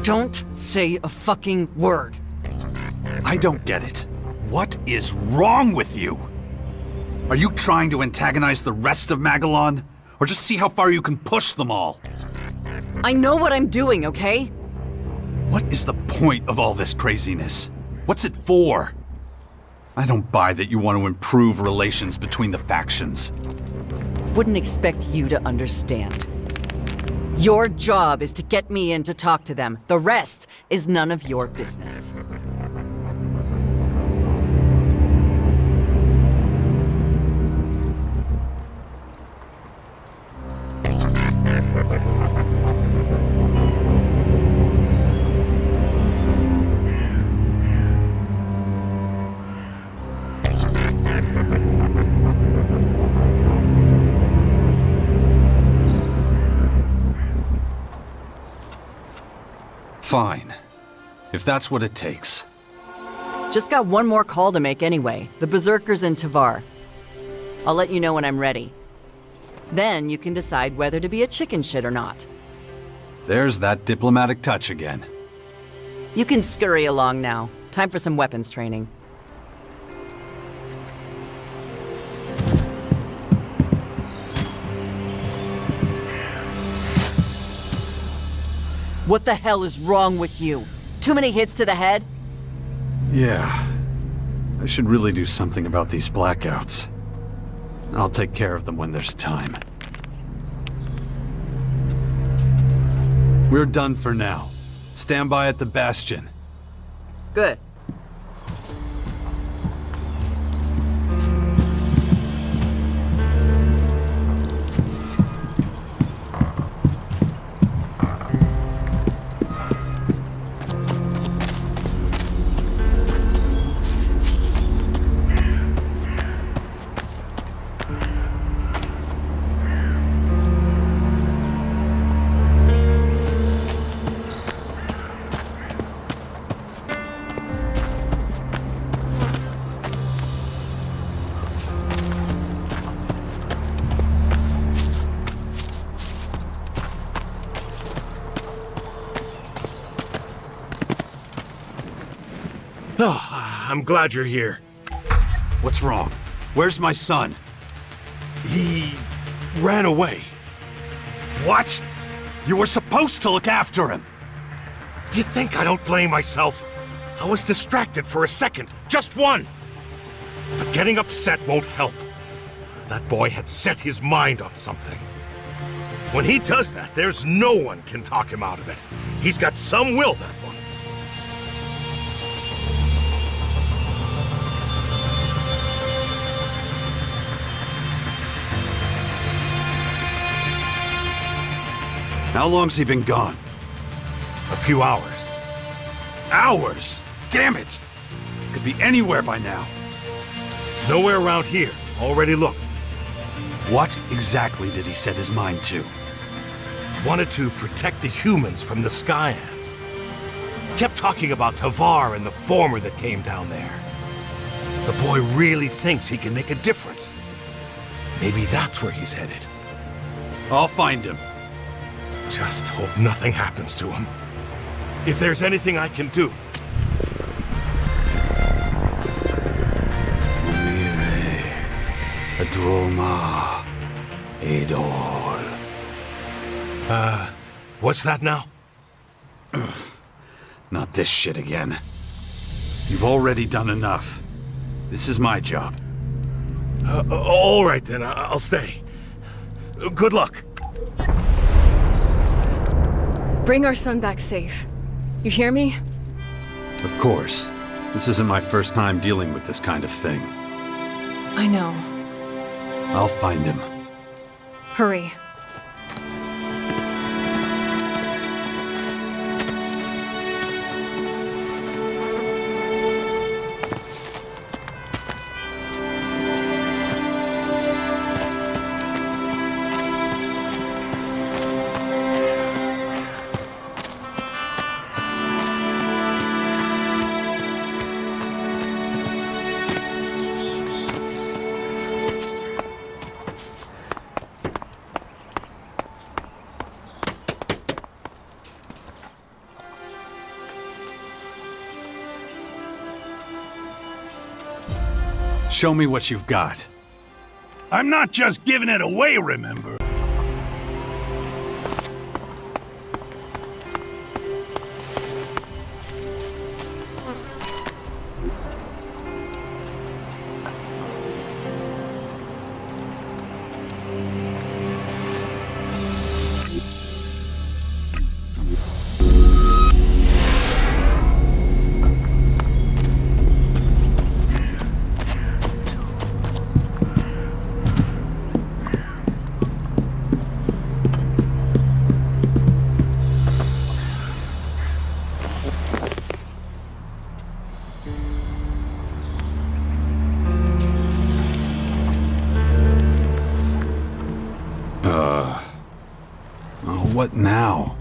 Don't say a fucking word. I don't get it. What is wrong with you? Are you trying to antagonize the rest of Magellan? Or just see how far you can push them all? I know what I'm doing, okay? What is the point of all this craziness? What's it for? I don't buy that you want to improve relations between the factions. Wouldn't expect you to understand. Your job is to get me in to talk to them. The rest is none of your business. Fine. If that's what it takes. Just got one more call to make anyway. The Berserkers in Tavar. I'll let you know when I'm ready. Then you can decide whether to be a chicken shit or not. There's that diplomatic touch again. You can scurry along now. Time for some weapons training. What the hell is wrong with you? Too many hits to the head? Yeah. I should really do something about these blackouts. I'll take care of them when there's time. We're done for now. Stand by at the bastion. Good. Oh, I'm glad you're here. What's wrong? Where's my son? He ran away. What? You were supposed to look after him. You think I don't blame myself? I was distracted for a second, just one. But getting upset won't help. That boy had set his mind on something. When he does that, there's no one can talk him out of it. He's got some will, that one. How long's he been gone? A few hours. Hours? Damn it! Could be anywhere by now. Nowhere around here. Already looked. What exactly did he set his mind to? Wanted to protect the humans from the Sky Ants. Kept talking about Tavar and the former that came down there. The boy really thinks he can make a difference. Maybe that's where he's headed. I'll find him. Just hope nothing happens to him. If there's anything I can do. Umire, Adroma, Adol. What's that now? Not this shit again. You've already done enough. This is my job. All right then, I'll stay. Good luck. Bring our son back safe. You hear me? Of course. This isn't my first time dealing with this kind of thing. I know. I'll find him. Hurry. Show me what you've got. I'm not just giving it away, remember? What now?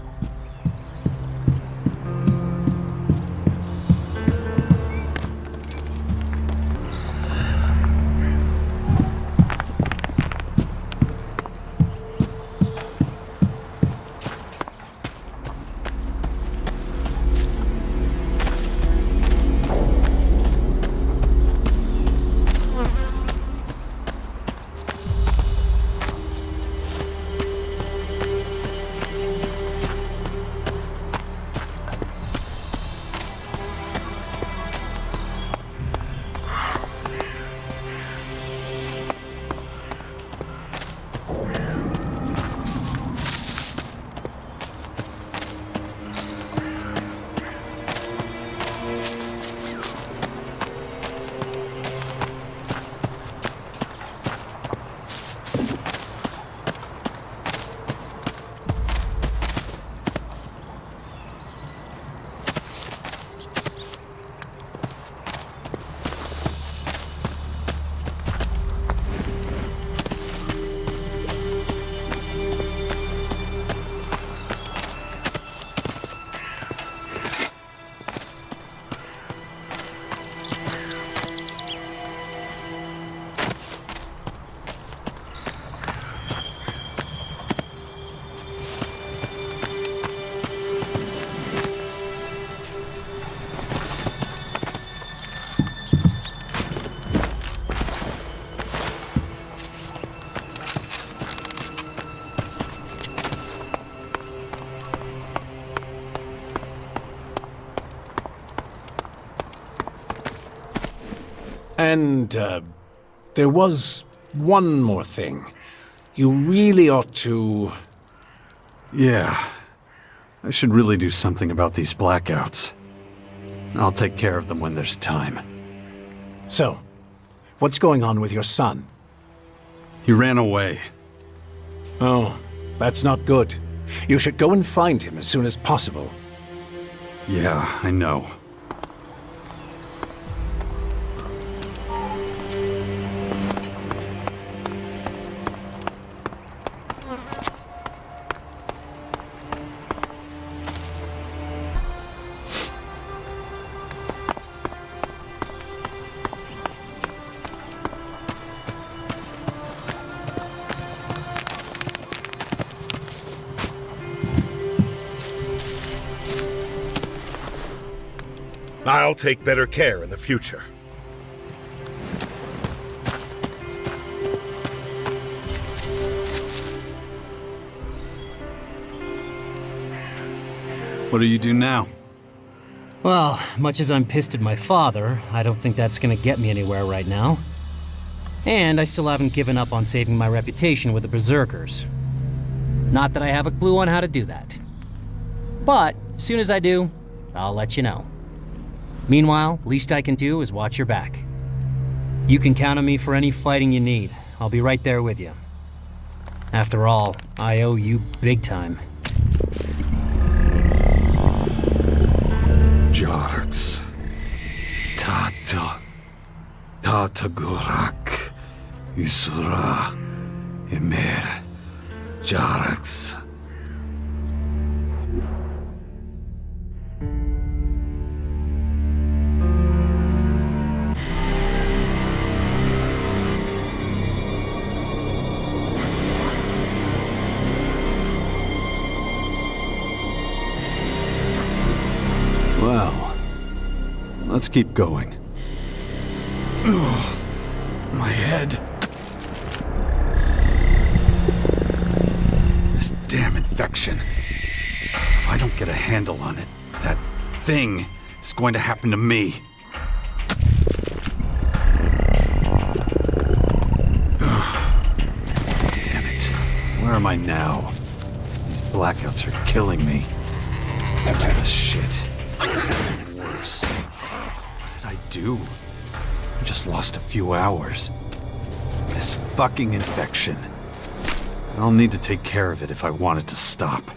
And, there was one more thing. You really ought to... Yeah. I should really do something about these blackouts. I'll take care of them when there's time. So, what's going on with your son? He ran away. Oh, that's not good. You should go and find him as soon as possible. Yeah, I know. I'll take better care in the future. What do you do now? Well, much as I'm pissed at my father, I don't think that's gonna get me anywhere right now. And I still haven't given up on saving my reputation with the Berserkers. Not that I have a clue on how to do that. But, as soon as I do, I'll let you know. Meanwhile, least I can do is watch your back. You can count on me for any fighting you need. I'll be right there with you. After all, I owe you big time. Jarx. Tatagurak. Isura. Emer. Jarx. Well, let's keep going. my head. This damn infection. If I don't get a handle on it, that thing is going to happen to me. Damn it. Where am I now? These blackouts are killing me. Shit. Worse. What did I do? I just lost a few hours. This fucking infection. I'll need to take care of it if I want it to stop.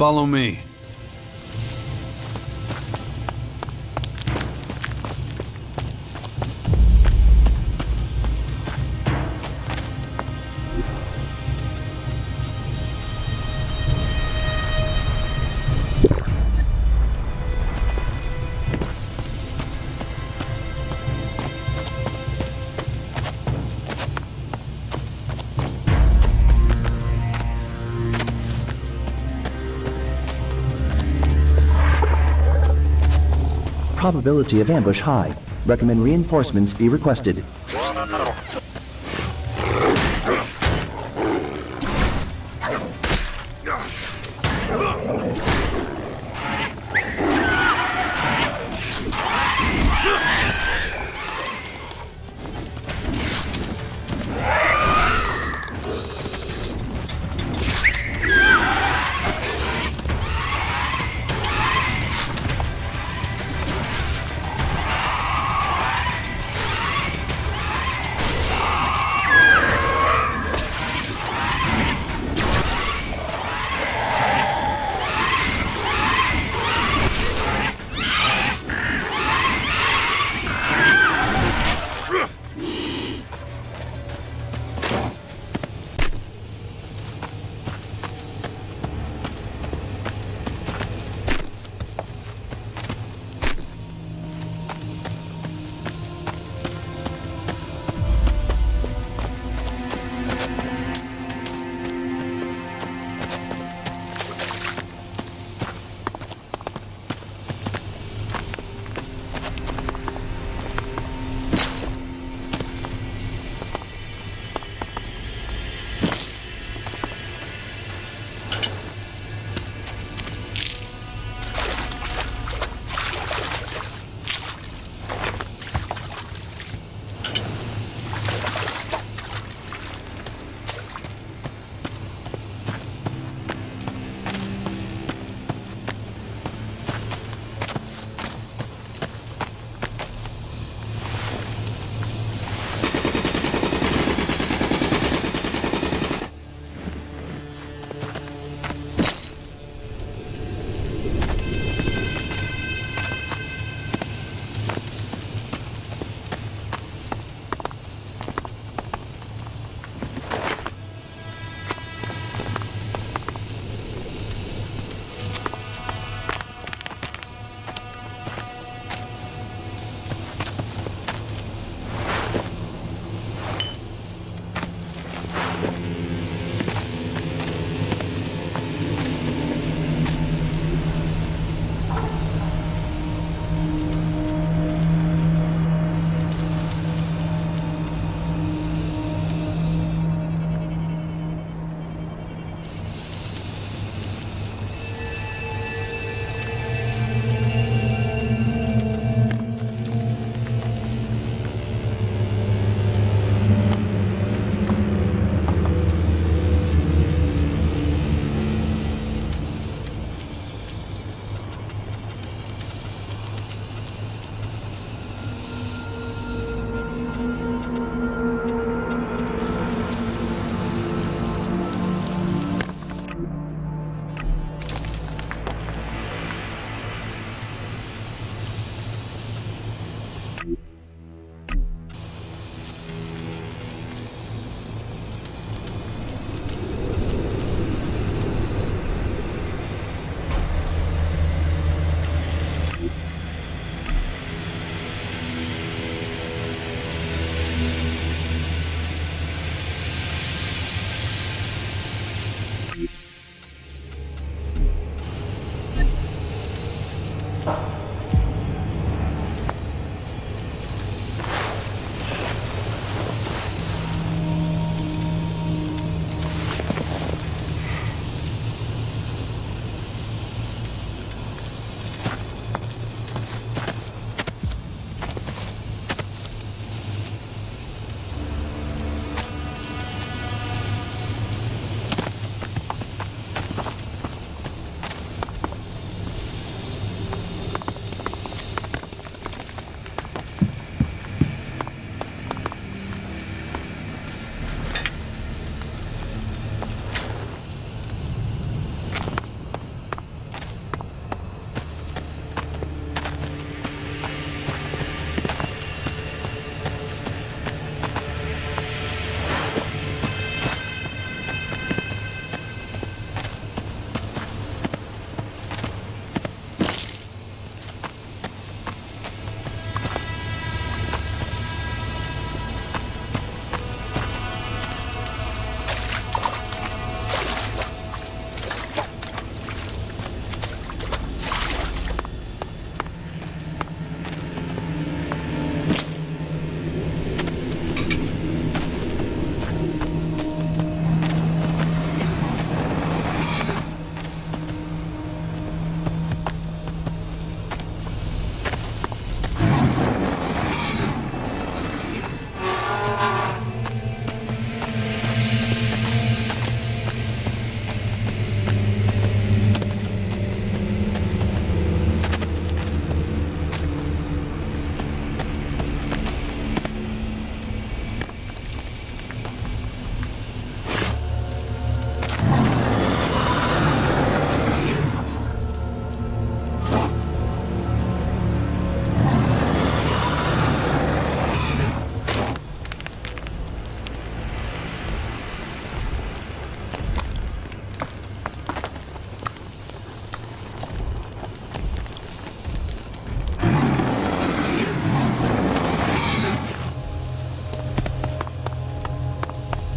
Follow me. Probability of ambush high. Recommend reinforcements be requested.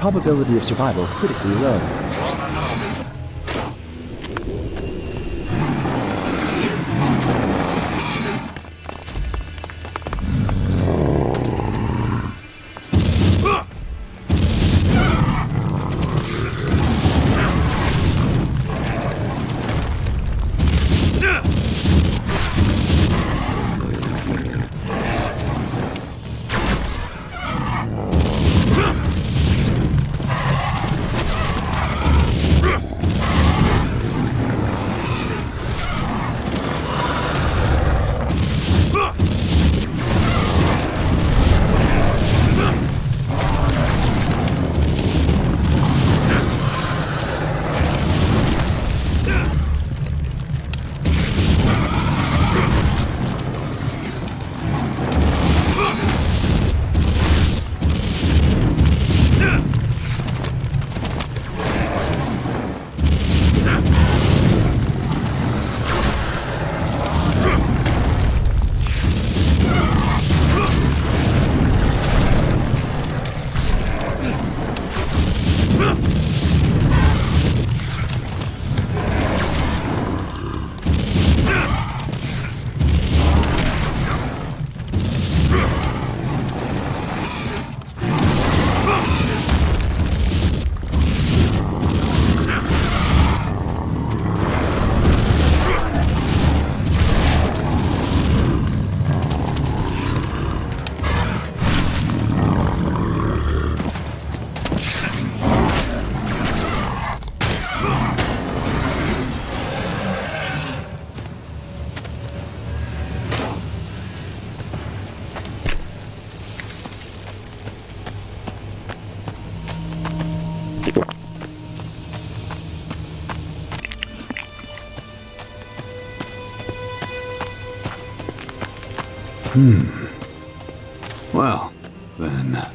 probability of survival critically low. Well, then...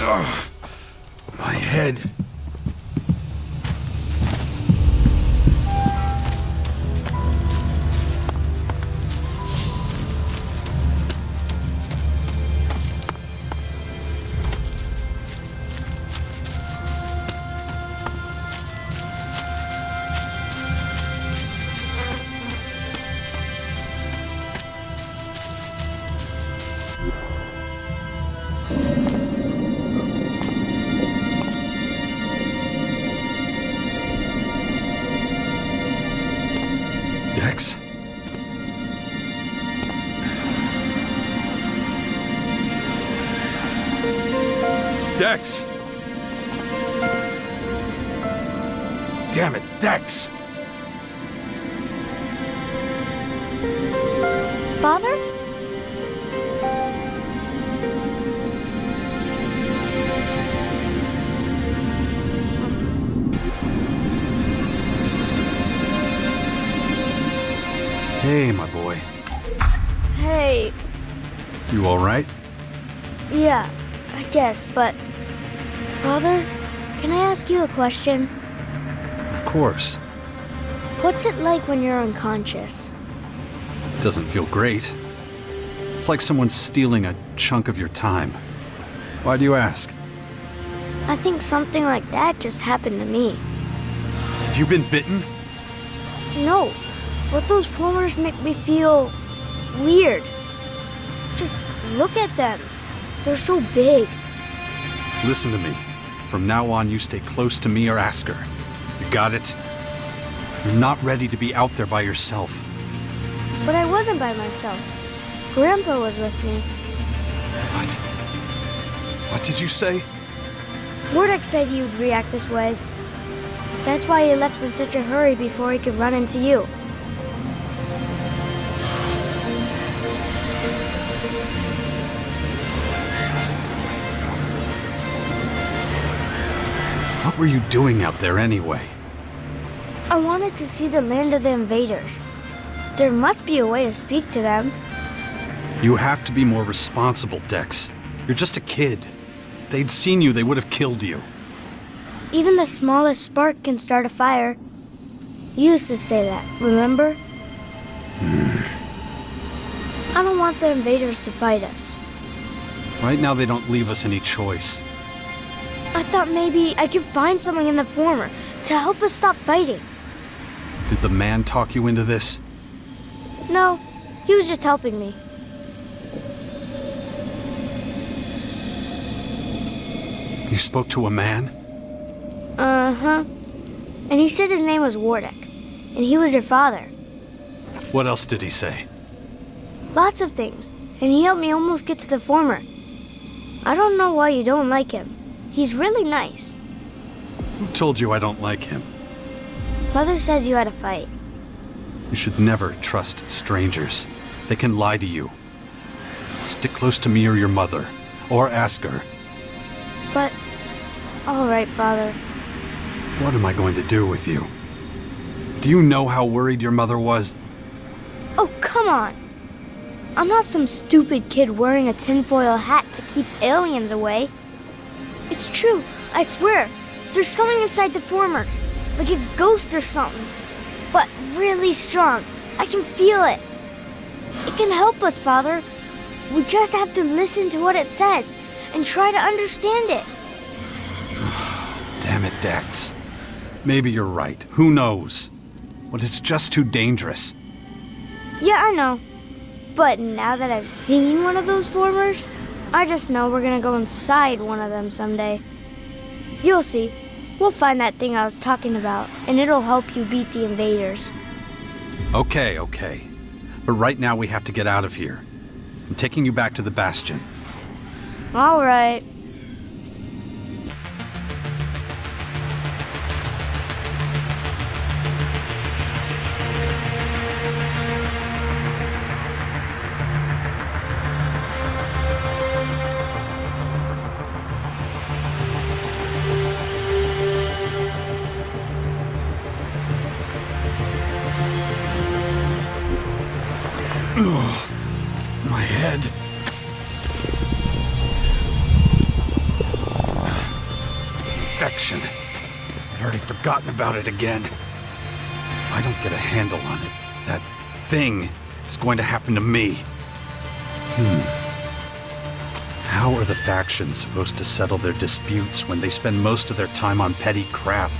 My head. Dex? Dex! Damn it, Dex! Father? Hey, my boy. Hey. You alright? Yeah, I guess, but... Father, can I ask you a question? Of course. What's it like when you're unconscious? Doesn't feel great. It's like someone's stealing a chunk of your time. Why do you ask? I think something like that just happened to me. Have you been bitten? No, but those formers make me feel... weird. Just look at them. They're so big. Listen to me. From now on, you stay close to me or ask her. You got it? You're not ready to be out there by yourself. But I wasn't by myself. Grandpa was with me. What? What did you say? Mordek said you'd react this way. That's why he left in such a hurry before he could run into you. What were you doing out there anyway? I wanted to see the land of the invaders. There must be a way to speak to them. You have to be more responsible, Dex. You're just a kid. If they'd seen you, they would have killed you. Even the smallest spark can start a fire. You used to say that, remember? I don't want the invaders to fight us. Right now, they don't leave us any choice. I thought maybe I could find something in the former to help us stop fighting. Did the man talk you into this? No, he was just helping me. You spoke to a man? Uh-huh. And he said his name was Wardek, and he was your father. What else did he say? Lots of things, and he helped me almost get to the former. I don't know why you don't like him. He's really nice. Who told you I don't like him? Mother says you had a fight. You should never trust strangers. They can lie to you. Stick close to me or your mother, or ask her. But, all right, Father. What am I going to do with you? Do you know how worried your mother was? Oh, come on. I'm not some stupid kid wearing a tinfoil hat to keep aliens away. It's true, I swear. There's something inside the formers, like a ghost or something. But really strong. I can feel it. It can help us, Father. We just have to listen to what it says and try to understand it. Damn it, Dex. Maybe you're right. Who knows? But it's just too dangerous. Yeah, I know. But now that I've seen one of those formers, I just know we're gonna go inside one of them someday. You'll see. We'll find that thing I was talking about, and it'll help you beat the invaders. Okay. But right now we have to get out of here. I'm taking you back to the Bastion. All right. My head. collection. I'd already forgotten about it again. If I don't get a handle on it, that thing is going to happen to me. How are the factions supposed to settle their disputes when they spend most of their time on petty crap?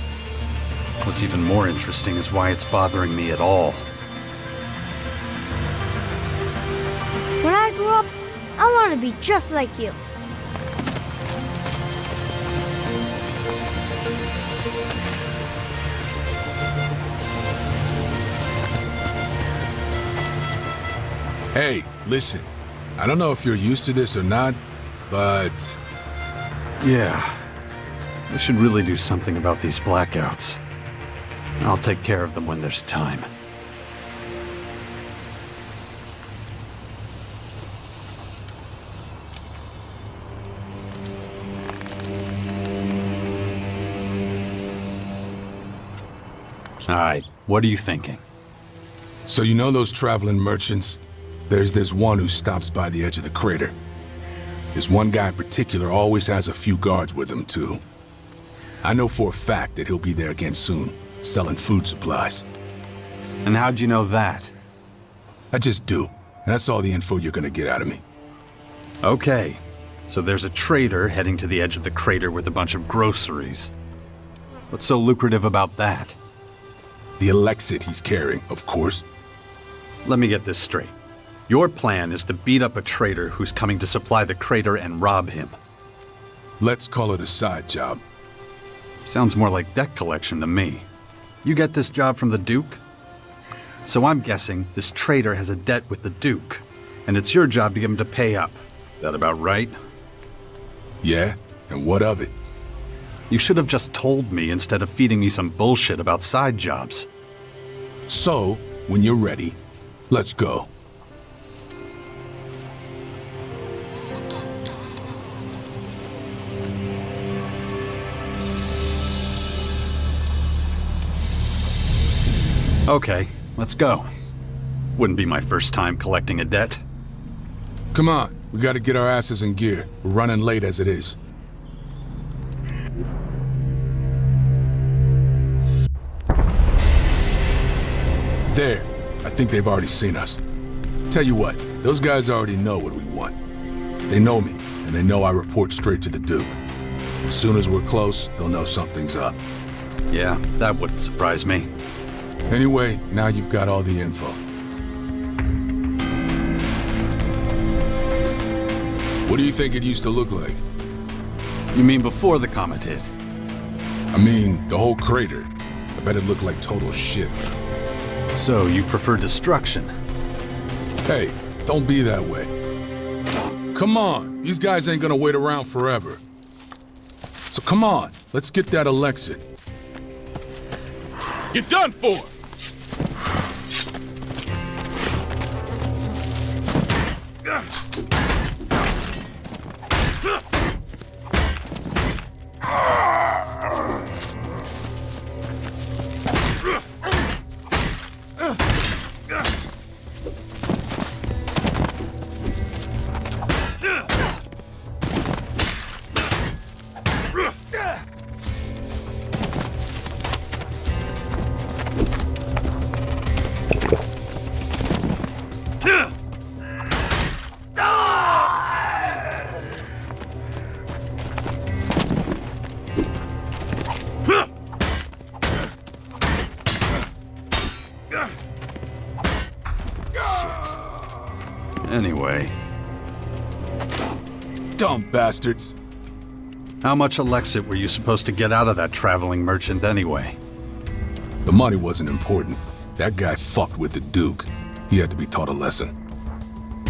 What's even more interesting is why it's bothering me at all. When I grow up, I want to be just like you. Hey, listen. I don't know if you're used to this or not, but... Yeah. I should really do something about these blackouts. I'll take care of them when there's time. Alright, what are you thinking? So you know those traveling merchants? There's this one who stops by the edge of the crater. This one guy in particular always has a few guards with him, too. I know for a fact that he'll be there again soon, selling food supplies. And how'd you know that? I just do. That's all the info you're gonna get out of me. Okay, so there's a trader heading to the edge of the crater with a bunch of groceries. What's so lucrative about that? The Elex Ii he's carrying, of course. Let me get this straight. Your plan is to beat up a trader who's coming to supply the crater and rob him. Let's call it a side job. Sounds more like debt collection to me. You get this job from the Duke? So I'm guessing this trader has a debt with the Duke, and it's your job to get him to pay up. That about right? Yeah, and what of it? You should have just told me instead of feeding me some bullshit about side jobs. So, when you're ready, let's go. Okay, let's go. Wouldn't be my first time collecting a debt. Come on, we gotta get our asses in gear. We're running late as it is. There. I think they've already seen us. Tell you what, those guys already know what we want. They know me, and they know I report straight to the Duke. As soon as we're close, they'll know something's up. Yeah, that wouldn't surprise me. Anyway, now you've got all the info. What do you think it used to look like? You mean before the comet hit? I mean, the whole crater. I bet it looked like total shit. So you prefer destruction? Hey, don't be that way. Come on, these guys ain't gonna wait around forever. So come on, let's get that Elex Ii. You're done for! Anyway. Dumb bastards. How much Elex Ii were you supposed to get out of that traveling merchant anyway? The money wasn't important. That guy fucked with the Duke. He had to be taught a lesson.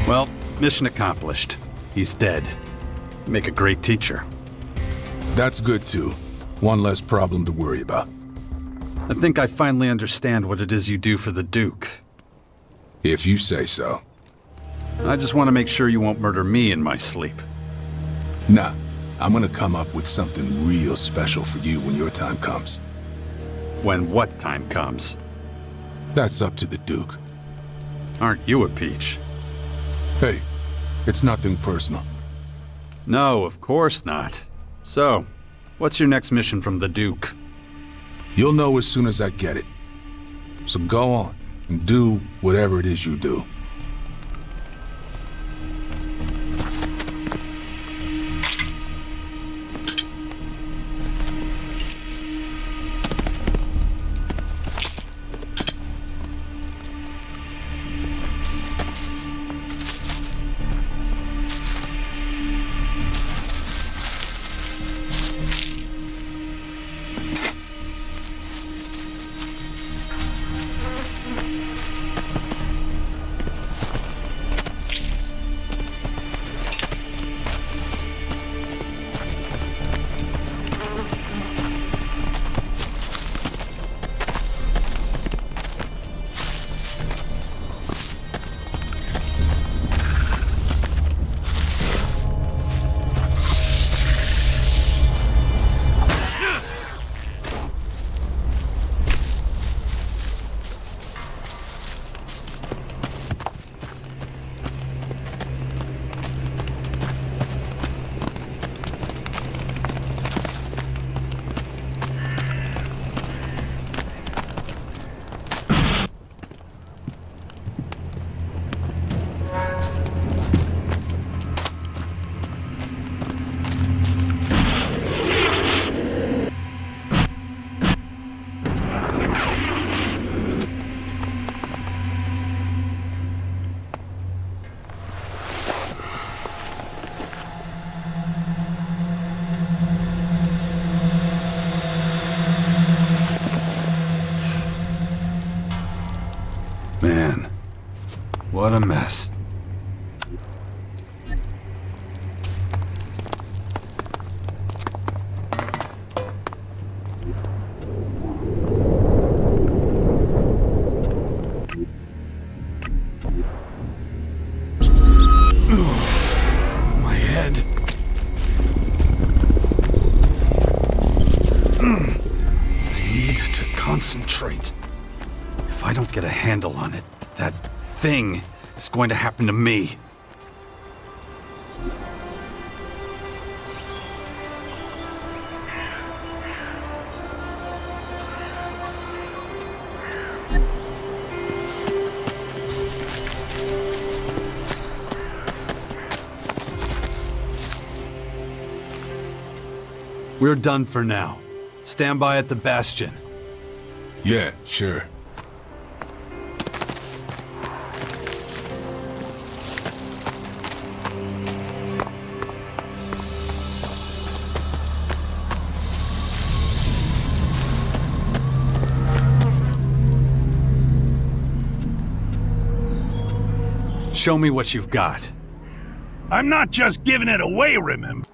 Well, mission accomplished. He's dead. Make a great teacher. That's good too. One less problem to worry about. I think I finally understand what it is you do for the Duke. If you say so. I just want to make sure you won't murder me in my sleep. Nah, I'm gonna come up with something real special for you when your time comes. When what time comes? That's up to the Duke. Aren't you a peach? Hey, it's nothing personal. No, of course not. So, What's your next mission from the Duke? You'll know as soon as I get it. So go on and do whatever it is you do. Man, what a mess. My head. I need to concentrate. If I don't get a handle on it, that thing is going to happen to me. We're done for now. Stand by at the bastion. Yeah, sure. Show me what you've got. I'm not just giving it away, remember?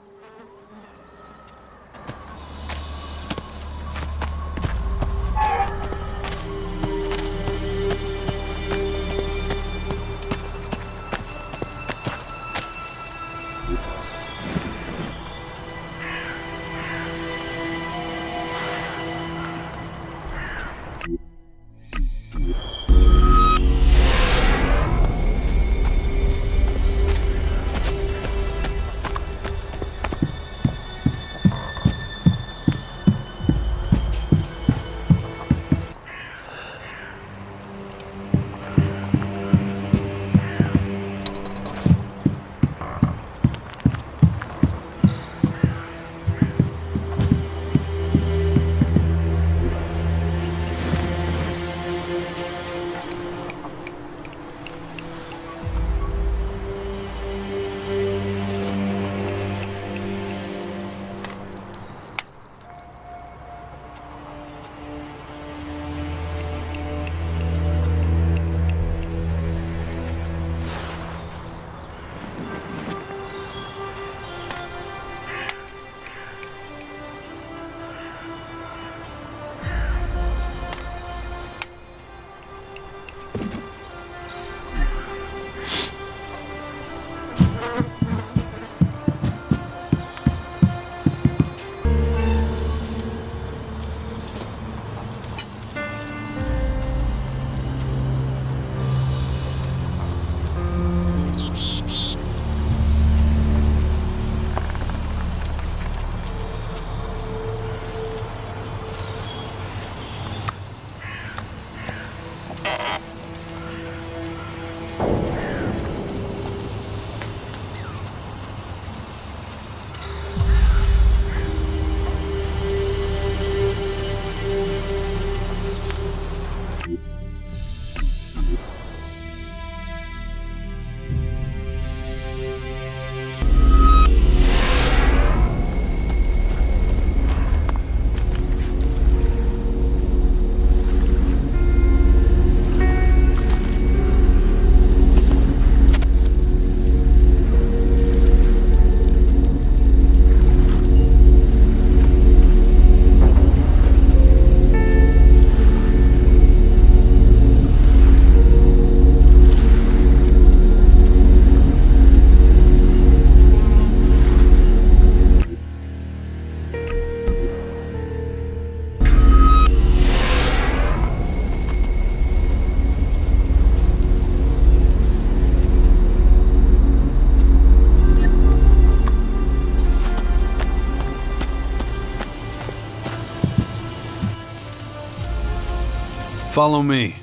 Follow me.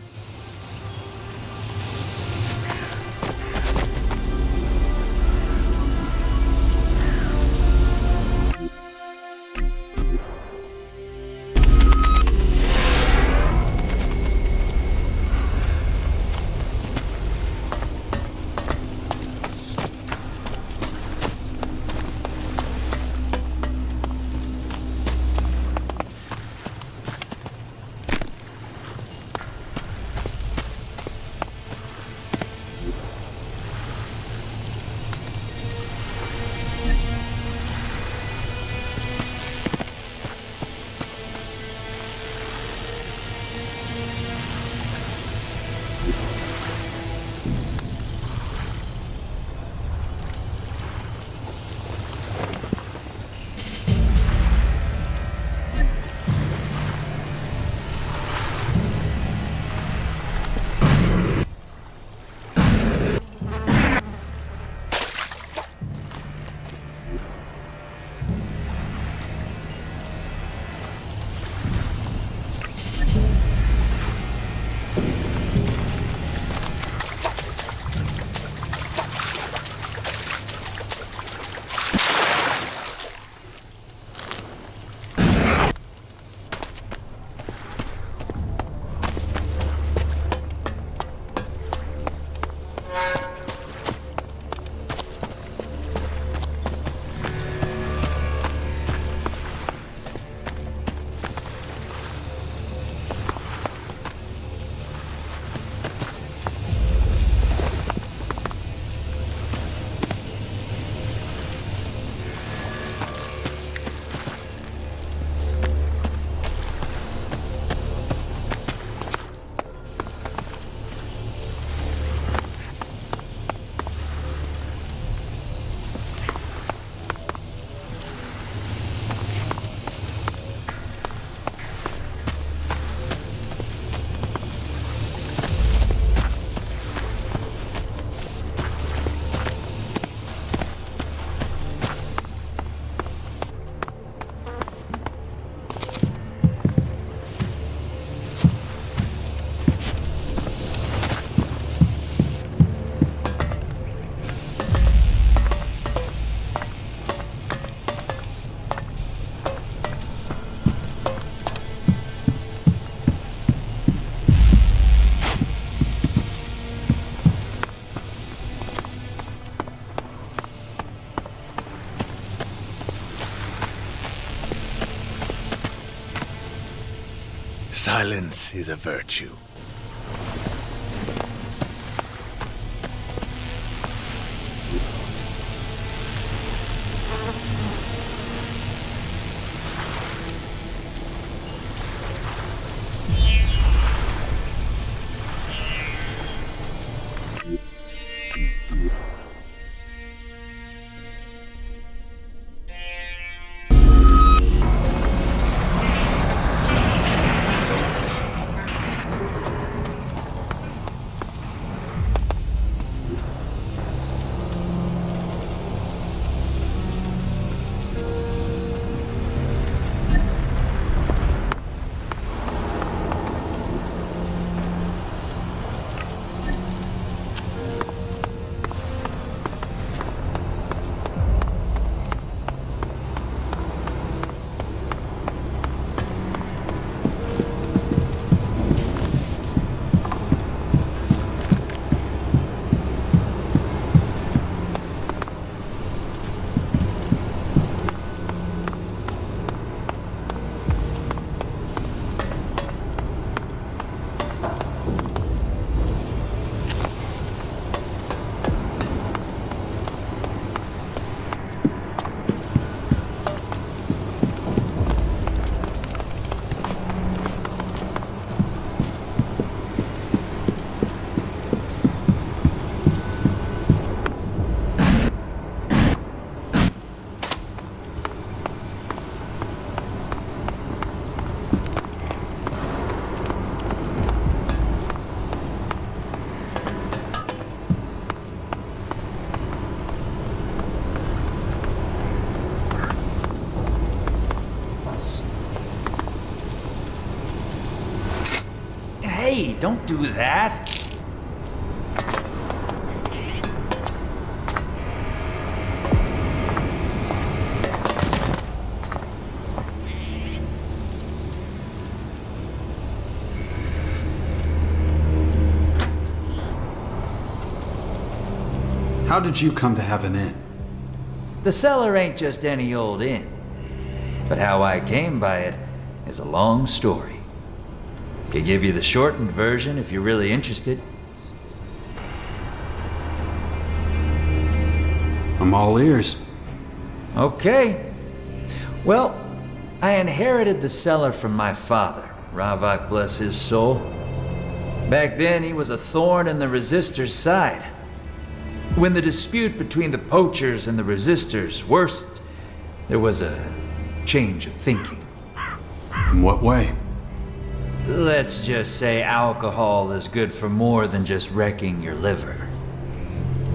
Silence is a virtue. don't do that. How did you come to have an inn? The cellar ain't just any old inn. But how I came by it is a long story. Could give you the shortened version if you're really interested. I'm all ears. Okay. Well, I inherited the cellar from my father, Ravak bless his soul. Back then, he was a thorn in the resistors' side. When the dispute between the poachers and the resistors worsened, there was a change of thinking. In what way? Let's just say alcohol is good for more than just wrecking your liver.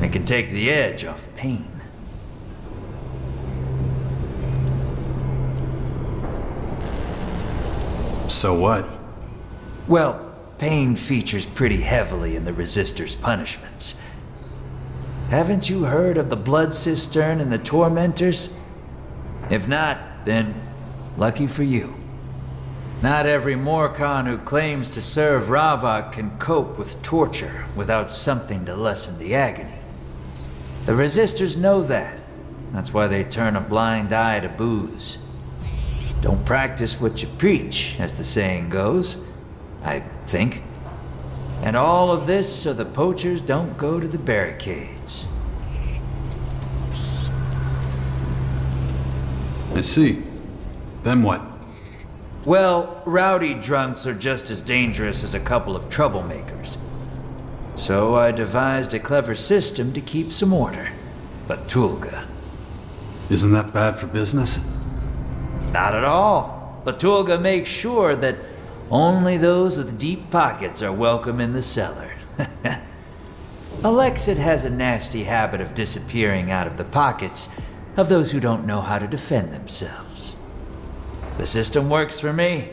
It can take the edge off pain. So what? Well, pain features pretty heavily in the resistors' punishments. Haven't you heard of the blood cistern and the tormentors? If not, then lucky for you. Not every Morcon who claims to serve Ravak can cope with torture without something to lessen the agony. The resistors know that. That's why they turn a blind eye to booze. Don't practice what you preach, as the saying goes, I think. And all of this so the poachers don't go to the barricades. I see. Then what? Well, rowdy drunks are just as dangerous as a couple of troublemakers. So I devised a clever system to keep some order. Batulga. Isn't that bad for business? Not at all. Batulga makes sure that only those with deep pockets are welcome in the cellar. Elex Ii has a nasty habit of disappearing out of the pockets of those who don't know how to defend themselves. The system works for me.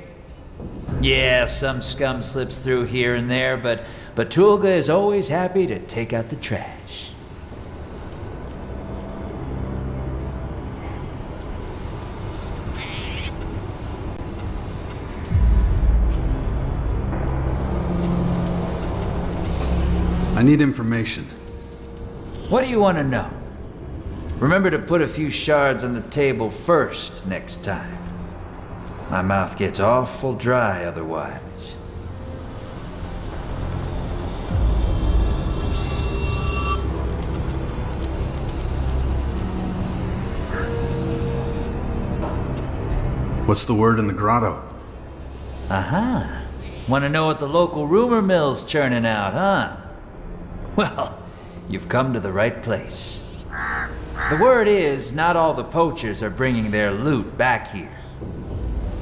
Yeah, some scum slips through here and there, but Batulga is always happy to take out the trash. I need information. What do you want to know? Remember to put a few shards on the table first next time. My mouth gets awful dry otherwise. What's the word in the grotto? Aha. Want to know what the local rumor mill's churning out, huh? Well, you've come to the right place. The word is, not all the poachers are bringing their loot back here.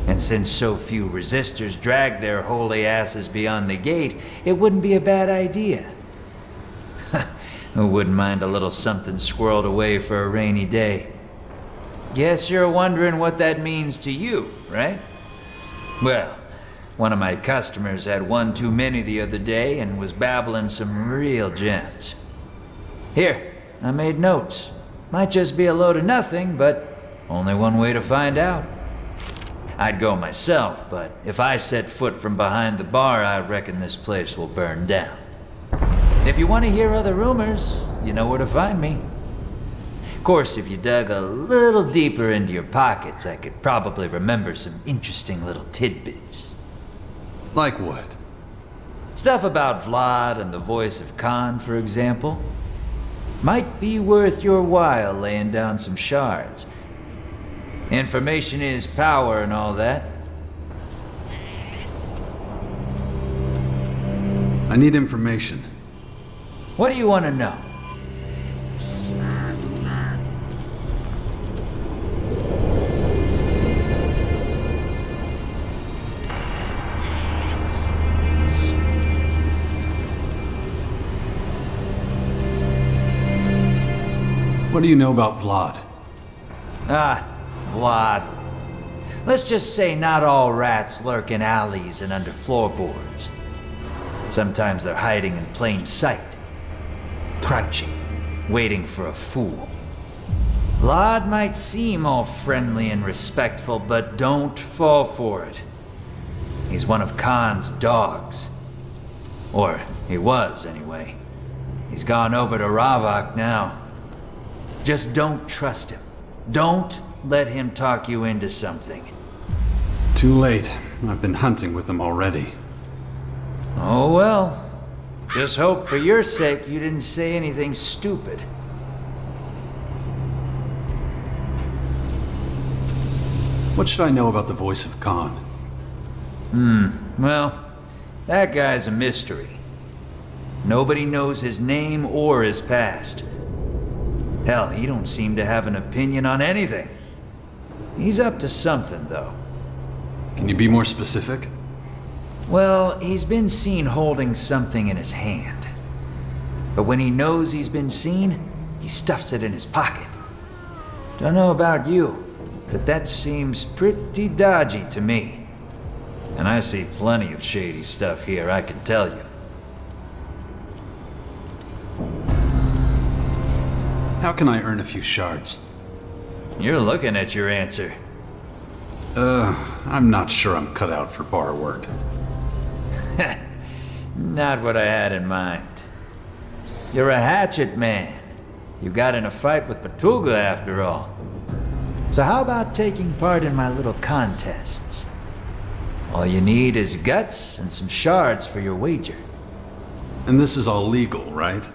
And since so few resistors drag their holy asses beyond the gate, it wouldn't be a bad idea. Who wouldn't mind a little something squirreled away for a rainy day? Guess you're wondering what that means to you, right? Well, one of my customers had one too many the other day and was babbling some real gems. Here, I made notes. Might just be a load of nothing, but only one way to find out. I'd go myself, but if I set foot from behind the bar, I reckon this place will burn down. If you want to hear other rumors, you know where to find me. Of course, if you dug a little deeper into your pockets, I could probably remember some interesting little tidbits. Like what? Stuff about Vlad and the voice of Khan, for example. Might be worth your while laying down some shards. Information is power and all that. I need information. What do you want to know? What do you know about Vlad? Vlad. Let's just say not all rats lurk in alleys and under floorboards. Sometimes they're hiding in plain sight, crouching, waiting for a fool. Vlad might seem all friendly and respectful, but don't fall for it. He's one of Khan's dogs. Or he was, anyway. He's gone over to Ravak now. Just don't trust him. Don't let him talk you into something. Too late. I've been hunting with them already. Oh well. Just hope for your sake you didn't say anything stupid. What should I know about the voice of Khan? Well, that guy's a mystery. Nobody knows his name or his past. Hell, he don't seem to have an opinion on anything. He's up to something, though. Can you be more specific? Well, he's been seen holding something in his hand. But when he knows he's been seen, he stuffs it in his pocket. Don't know about you, but that seems pretty dodgy to me. And I see plenty of shady stuff here, I can tell you. How can I earn a few shards? You're looking at your answer. I'm not sure I'm cut out for bar work. Not what I had in mind. You're a hatchet man. You got in a fight with Patuga after all. So how about taking part in my little contests? All you need is guts and some shards for your wager. And this is all legal, right?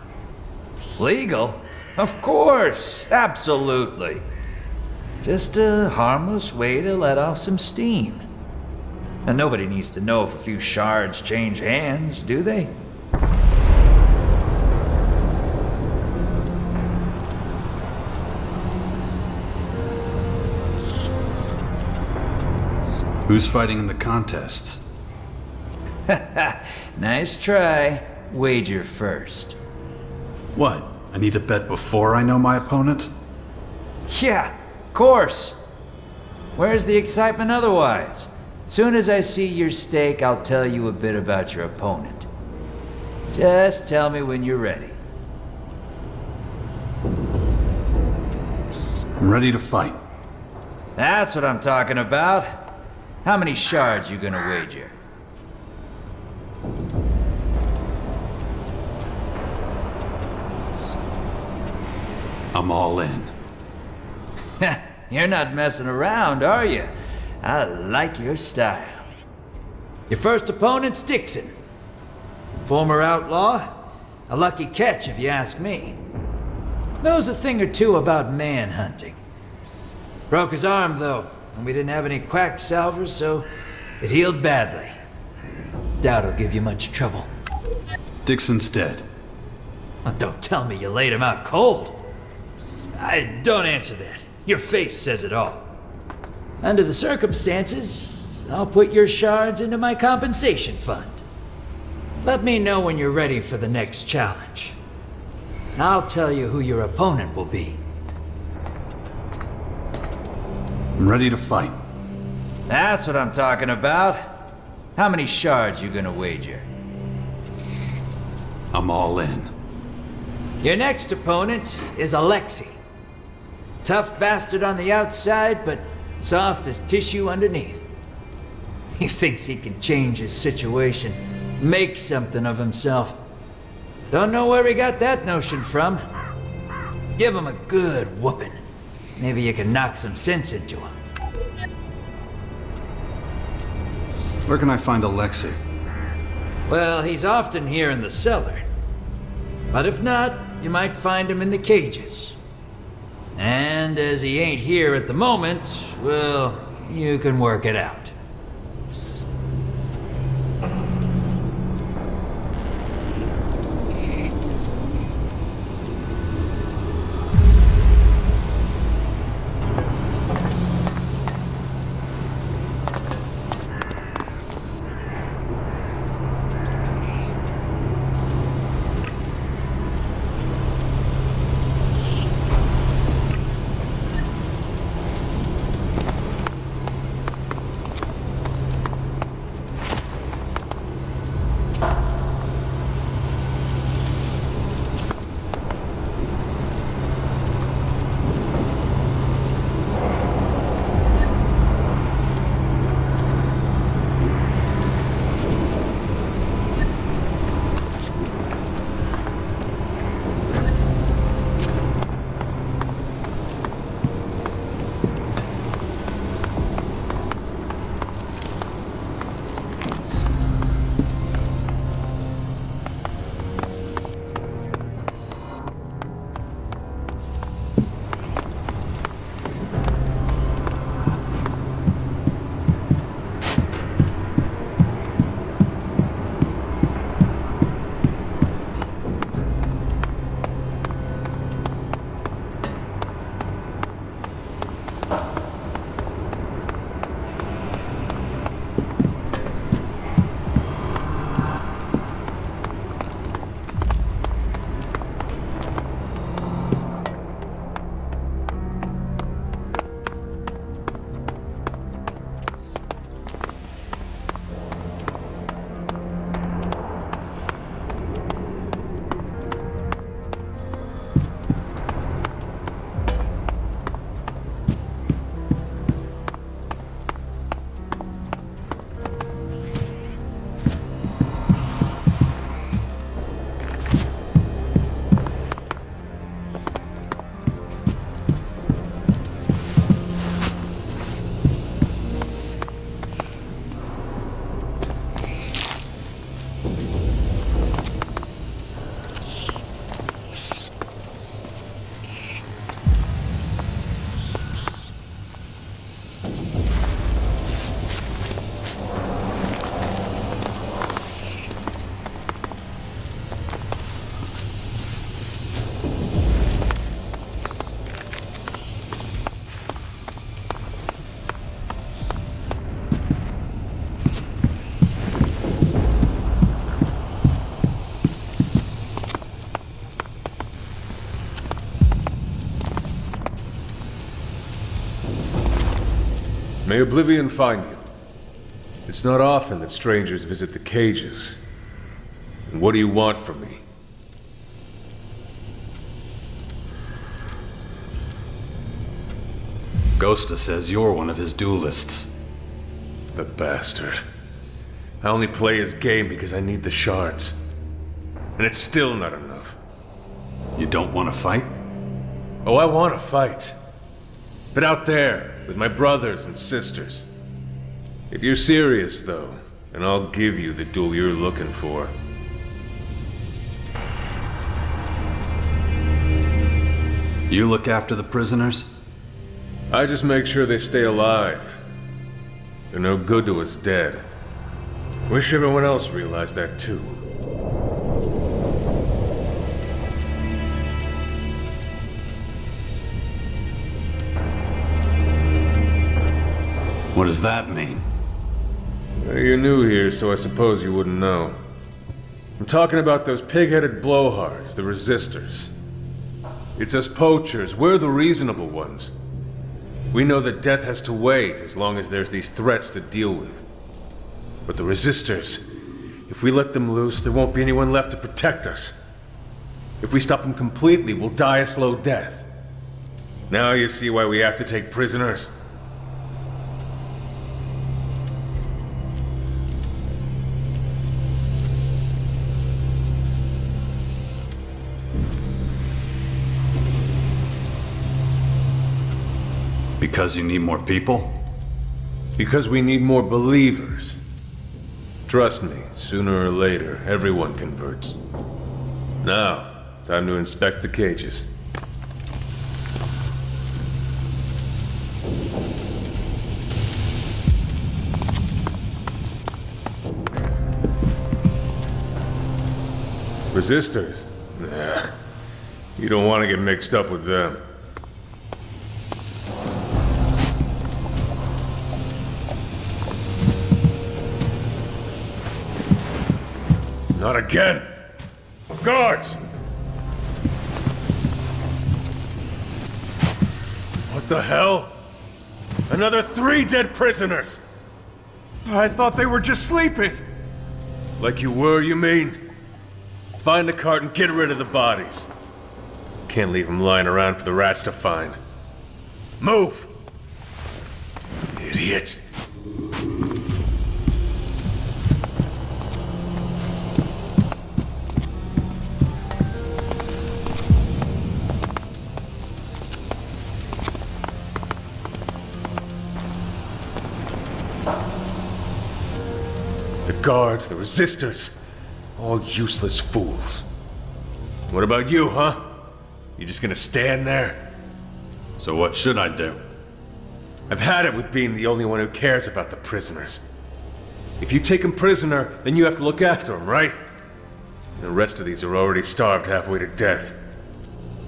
Legal? Of course, absolutely. Just a harmless way to let off some steam. And nobody needs to know if a few shards change hands, do they? Who's fighting in the contests? Nice try. Wager first. What? I need to bet before I know my opponent? Yeah, of course. Where's the excitement otherwise? Soon as I see your stake, I'll tell you a bit about your opponent. Just tell me when you're ready. I'm ready to fight. That's what I'm talking about. How many shards you gonna wager? I'm all in. You're not messing around, are you? I like your style. Your first opponent's Dixon. Former outlaw, a lucky catch if you ask me. Knows a thing or two about manhunting. Broke his arm though, and we didn't have any quack salvers, so it healed badly. Doubt he'll give you much trouble. Dixon's dead. Oh, don't tell me you laid him out cold. Don't answer that. Your face says it all. Under the circumstances, I'll put your shards into my compensation fund. Let me know when you're ready for the next challenge. I'll tell you who your opponent will be. I'm ready to fight. That's what I'm talking about. How many shards you gonna wager? I'm all in. Your next opponent is Elex Ii. Tough bastard on the outside, but soft as tissue underneath. He thinks he can change his situation, make something of himself. Don't know where he got that notion from. Give him a good whooping. Maybe you can knock some sense into him. Where can I find Elex Ii? Well, he's often here in the cellar. But if not, you might find him in the cages. And as he ain't here at the moment, well, you can work it out. May oblivion find you. It's not often that strangers visit the cages. And what do you want from me? Ghosta says you're one of his duelists. The bastard. I only play his game because I need the shards. And it's still not enough. You don't want to fight? Oh, I want to fight. But out there, with my brothers and sisters. If you're serious, though, then I'll give you the duel you're looking for. You look after the prisoners? I just make sure they stay alive. They're no good to us dead. Wish everyone else realized that too. What does that mean? You're new here, so I suppose you wouldn't know. I'm talking about those pig-headed blowhards, the resistors. It's us poachers, we're the reasonable ones. We know that death has to wait as long as there's these threats to deal with. But the resistors, if we let them loose, there won't be anyone left to protect us. If we stop them completely, we'll die a slow death. Now you see why we have to take prisoners? Because you need more people? Because we need more believers. Trust me, sooner or later, everyone converts. Now, time to inspect the cages. Resistors? Nah, you don't want to get mixed up with them. Not again! Guards! What the hell? Another 3 dead prisoners! I thought they were just sleeping. Like you were, you mean? Find the cart and get rid of the bodies. Can't leave them lying around for the rats to find. Move! Idiot. The guards, the resistors, all useless fools. What about you, huh? You just gonna stand there? So what should I do? I've had it with being the only one who cares about the prisoners. If you take them prisoner, then you have to look after them, right? The rest of these are already starved halfway to death.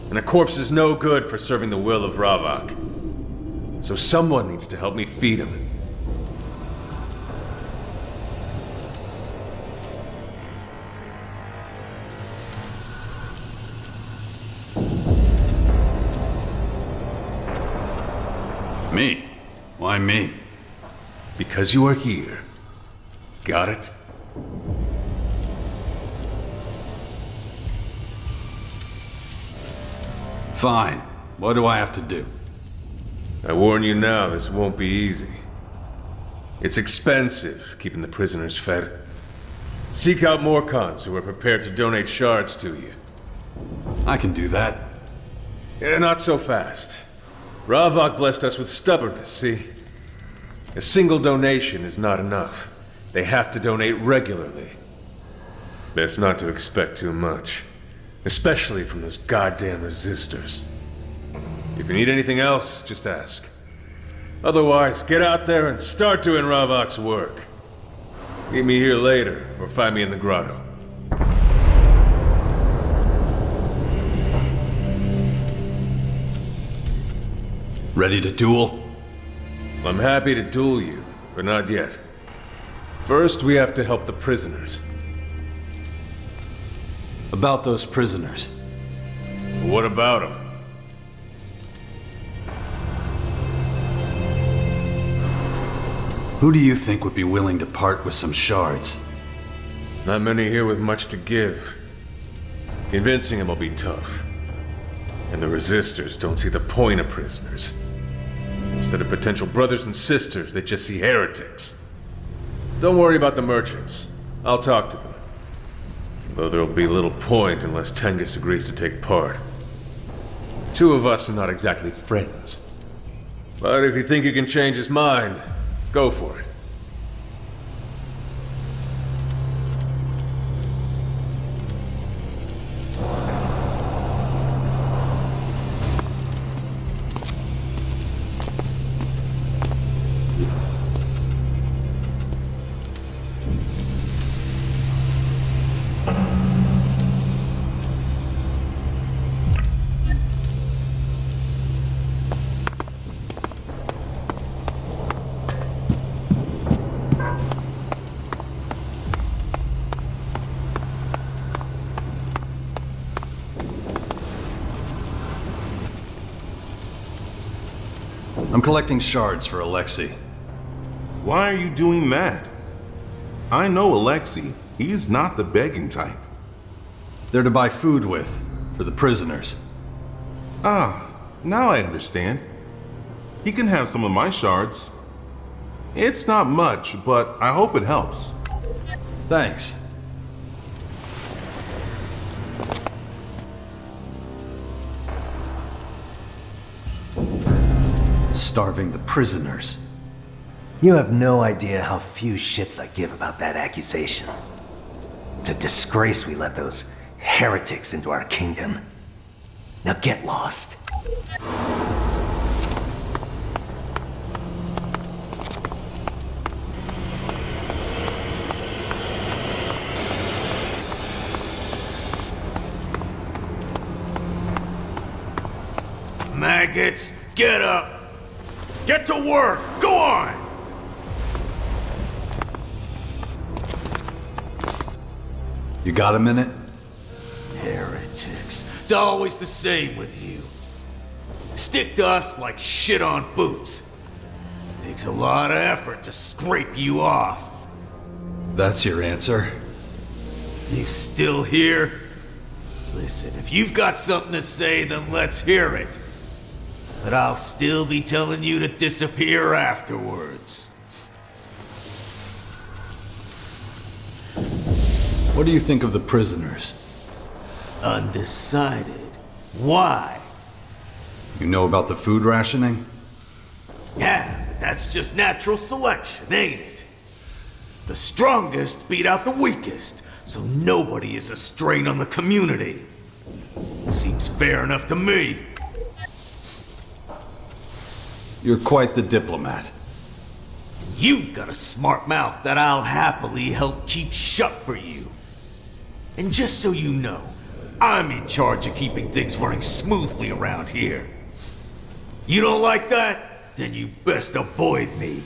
And a corpse is no good for serving the will of Ravak. So someone needs to help me feed him. Me? Why me? Because you are here. Got it? Fine. What do I have to do? I warn you now, this won't be easy. It's expensive, keeping the prisoners fed. Seek out more cons who are prepared to donate shards to you. I can do that. Yeah, not so fast. Ravak blessed us with stubbornness, see? A single donation is not enough. They have to donate regularly. Best not to expect too much. Especially from those goddamn resistors. If you need anything else, just ask. Otherwise, get out there and start doing Ravak's work. Meet me here later, or find me in the grotto. Ready to duel? I'm happy to duel you, but not yet. First, we have to help the prisoners. About those prisoners. What about them? Who do you think would be willing to part with some shards? Not many here with much to give. Convincing him will be tough. And the resistors don't see the point of prisoners. Instead of potential brothers and sisters, they just see heretics. Don't worry about the merchants. I'll talk to them. Though there'll be little point unless Tengus agrees to take part. Two of us are not exactly friends. But if you think you can change his mind, go for it. I'm collecting shards for Elex Ii. Why are you doing that? I know Elex Ii. He's not the begging type. They're to buy food with, for the prisoners. Ah, now I understand. He can have some of my shards. It's not much, but I hope it helps. Thanks. Starving the prisoners. You have no idea how few shits I give about that accusation. It's a disgrace we let those heretics into our kingdom. Now get lost. Maggots, get up! Get to work! Go on! You got a minute? Heretics. It's always the same with you. Stick to us like shit on boots. Takes a lot of effort to scrape you off. That's your answer? You still here? Listen, if you've got something to say, then let's hear it. But I'll still be telling you to disappear afterwards. What do you think of the prisoners? Undecided. Why? You know about the food rationing? Yeah, but that's just natural selection, ain't it? The strongest beat out the weakest, so nobody is a strain on the community. Seems fair enough to me. You're quite the diplomat. You've got a smart mouth that I'll happily help keep shut for you. And just so you know, I'm in charge of keeping things running smoothly around here. You don't like that? Then you best avoid me.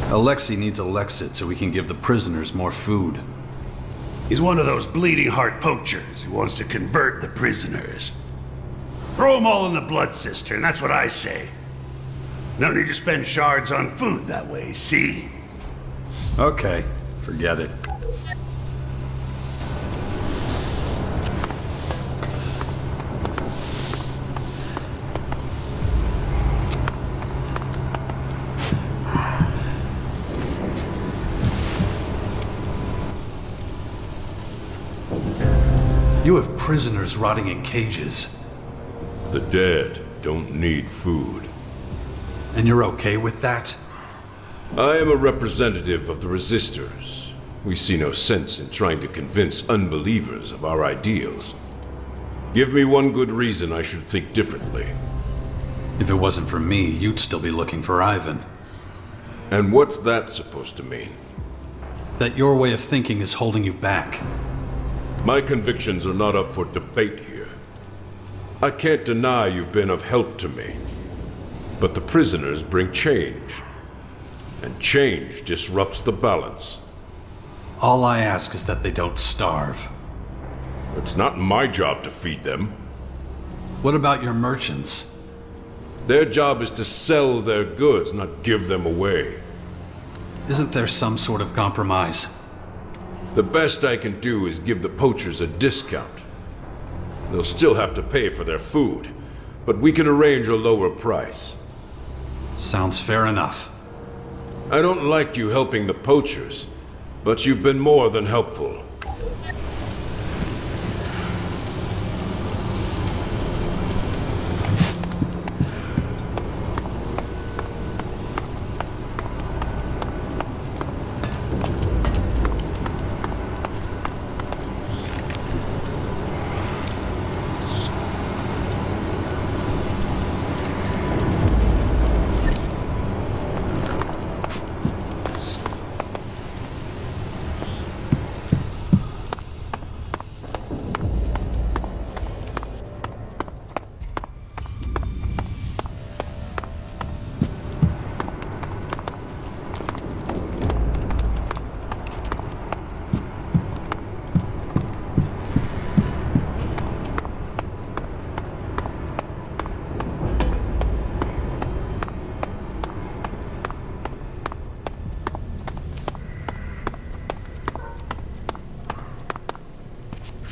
Elex Ii needs Elex Ii so we can give the prisoners more food. He's one of those bleeding heart poachers who wants to convert the prisoners. Throw them all in the blood cistern, that's what I say. No need to spend shards on food that way, see? Okay, forget it. You have prisoners rotting in cages. The dead don't need food. And you're okay with that? I am a representative of the resistors. We see no sense in trying to convince unbelievers of our ideals. Give me one good reason I should think differently. If it wasn't for me, you'd still be looking for Ivan. And what's that supposed to mean? That your way of thinking is holding you back. My convictions are not up for debate here. I can't deny you've been of help to me. But the prisoners bring change. And change disrupts the balance. All I ask is that they don't starve. It's not my job to feed them. What about your merchants? Their job is to sell their goods, not give them away. Isn't there some sort of compromise? The best I can do is give the poachers a discount. They'll still have to pay for their food, but we can arrange a lower price. Sounds fair enough. I don't like you helping the poachers, but you've been more than helpful.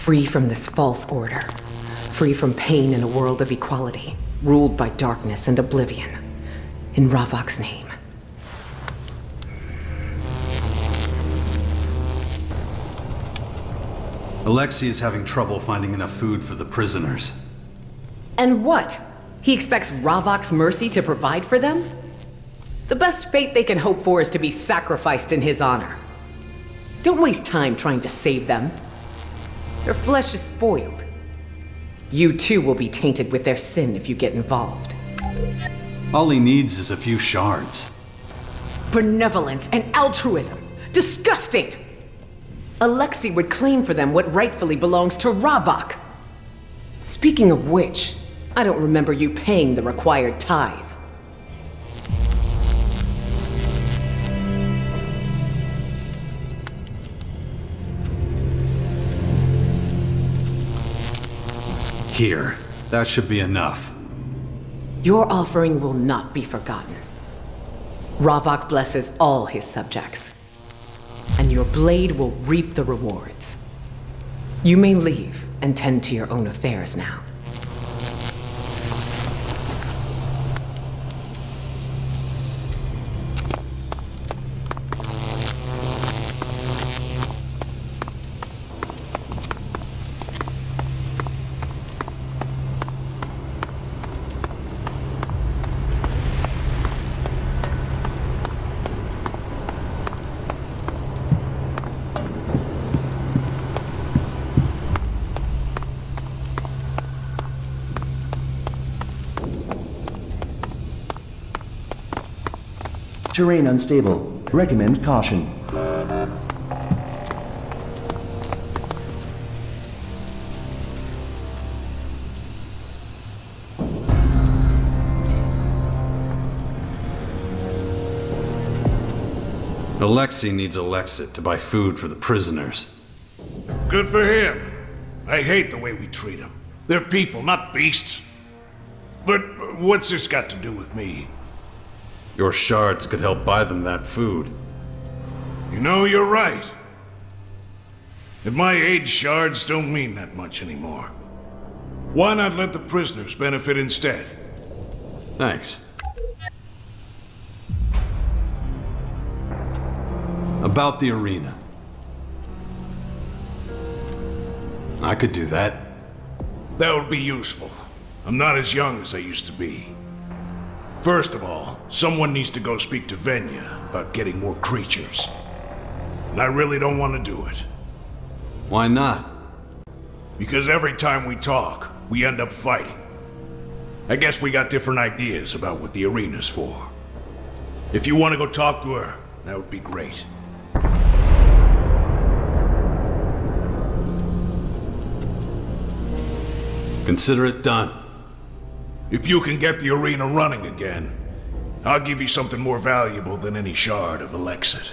Free from this false order. Free from pain in a world of equality, ruled by darkness and oblivion. In Ravok's name. Elex Ii is having trouble finding enough food for the prisoners. And what? He expects Ravok's mercy to provide for them? The best fate they can hope for is to be sacrificed in his honor. Don't waste time trying to save them. Their flesh is spoiled. You too will be tainted with their sin if you get involved. All he needs is a few shards. Benevolence and altruism. Disgusting! Elex Ii would claim for them what rightfully belongs to Ravok. Speaking of which, I don't remember you paying the required tithe. Here, that should be enough. Your offering will not be forgotten. Ravok blesses all his subjects, and your blade will reap the rewards. You may leave and tend to your own affairs now. Terrain unstable. Recommend caution. Elex Ii needs Alexit to buy food for the prisoners. Good for him. I hate the way we treat them. They're people, not beasts. But what's this got to do with me? Your shards could help buy them that food. You know, you're right. At my age, shards don't mean that much anymore. Why not let the prisoners benefit instead? Thanks. About the arena. I could do that. That would be useful. I'm not as young as I used to be. First of all, someone needs to go speak to Venya about getting more creatures. And I really don't want to do it. Why not? Because every time we talk, we end up fighting. I guess we got different ideas about what the arena's for. If you want to go talk to her, that would be great. Consider it done. If you can get the arena running again, I'll give you something more valuable than any shard of Elex Ii.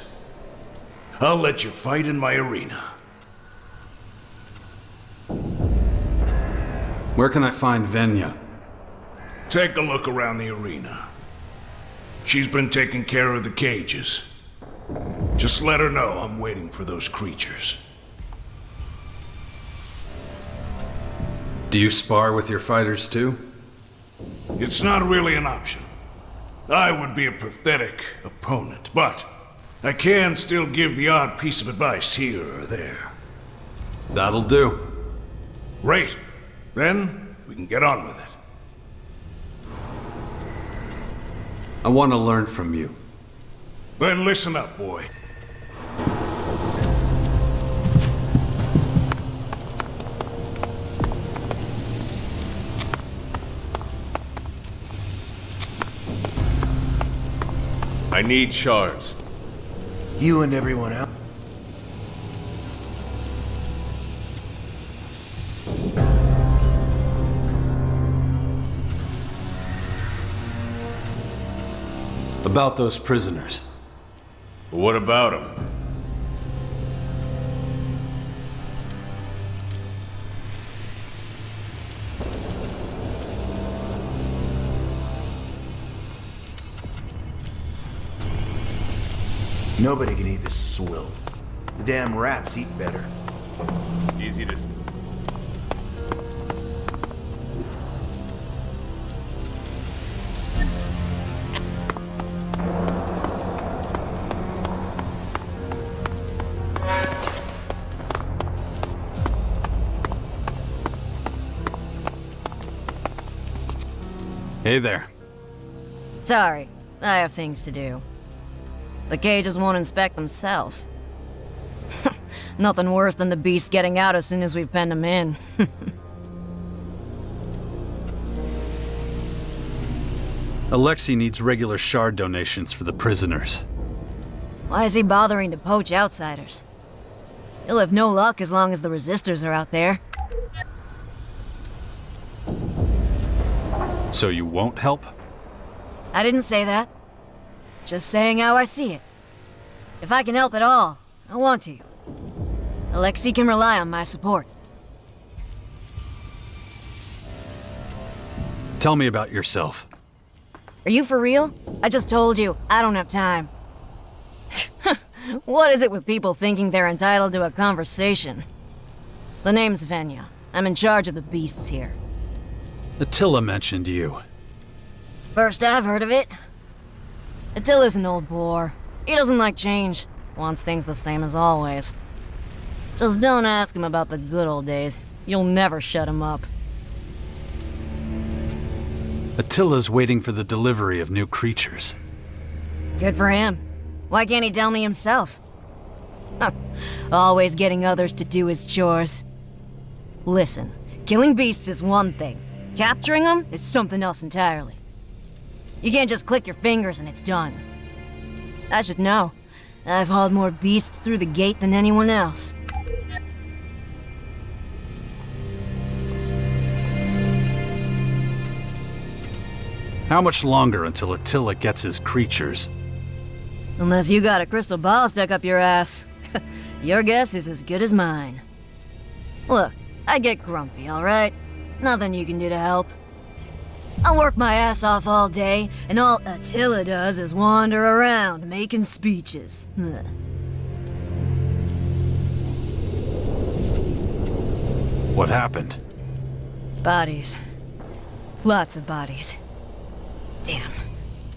I'll let you fight in my arena. Where can I find Venya? Take a look around the arena. She's been taking care of the cages. Just let her know I'm waiting for those creatures. Do you spar with your fighters too? It's not really an option. I would be a pathetic opponent, but I can still give the odd piece of advice here or there. That'll do. Great. Then we can get on with it. I want to learn from you. Then listen up, boy. I need shards. You and everyone else. About those prisoners. What about them? Nobody can eat this swill. The damn rats eat better. Easy to... Hey there. Sorry, I have things to do. The cages won't inspect themselves. Nothing worse than the beasts getting out as soon as we've penned them in. Elex Ii needs regular shard donations for the prisoners. Why is he bothering to poach outsiders? He'll have no luck as long as the resistors are out there. So you won't help? I didn't say that. Just saying how I see it. If I can help at all, I want to. Elex Ii can rely on my support. Tell me about yourself. Are you for real? I just told you, I don't have time. What is it with people thinking they're entitled to a conversation? The name's Venya. I'm in charge of the beasts here. Attila mentioned you. First I've heard of it. Attila's an old bore. He doesn't like change. Wants things the same as always. Just don't ask him about the good old days. You'll never shut him up. Attila's waiting for the delivery of new creatures. Good for him. Why can't he tell me himself? Always getting others to do his chores. Listen, killing beasts is one thing. Capturing them is something else entirely. You can't just click your fingers and it's done. I should know. I've hauled more beasts through the gate than anyone else. How much longer until Attila gets his creatures? Unless you got a crystal ball stuck up your ass. Your guess is as good as mine. Look, I get grumpy, alright? Nothing you can do to help. I work my ass off all day, and all Attila does is wander around making speeches. Ugh. What happened? Bodies. Lots of bodies. Damn.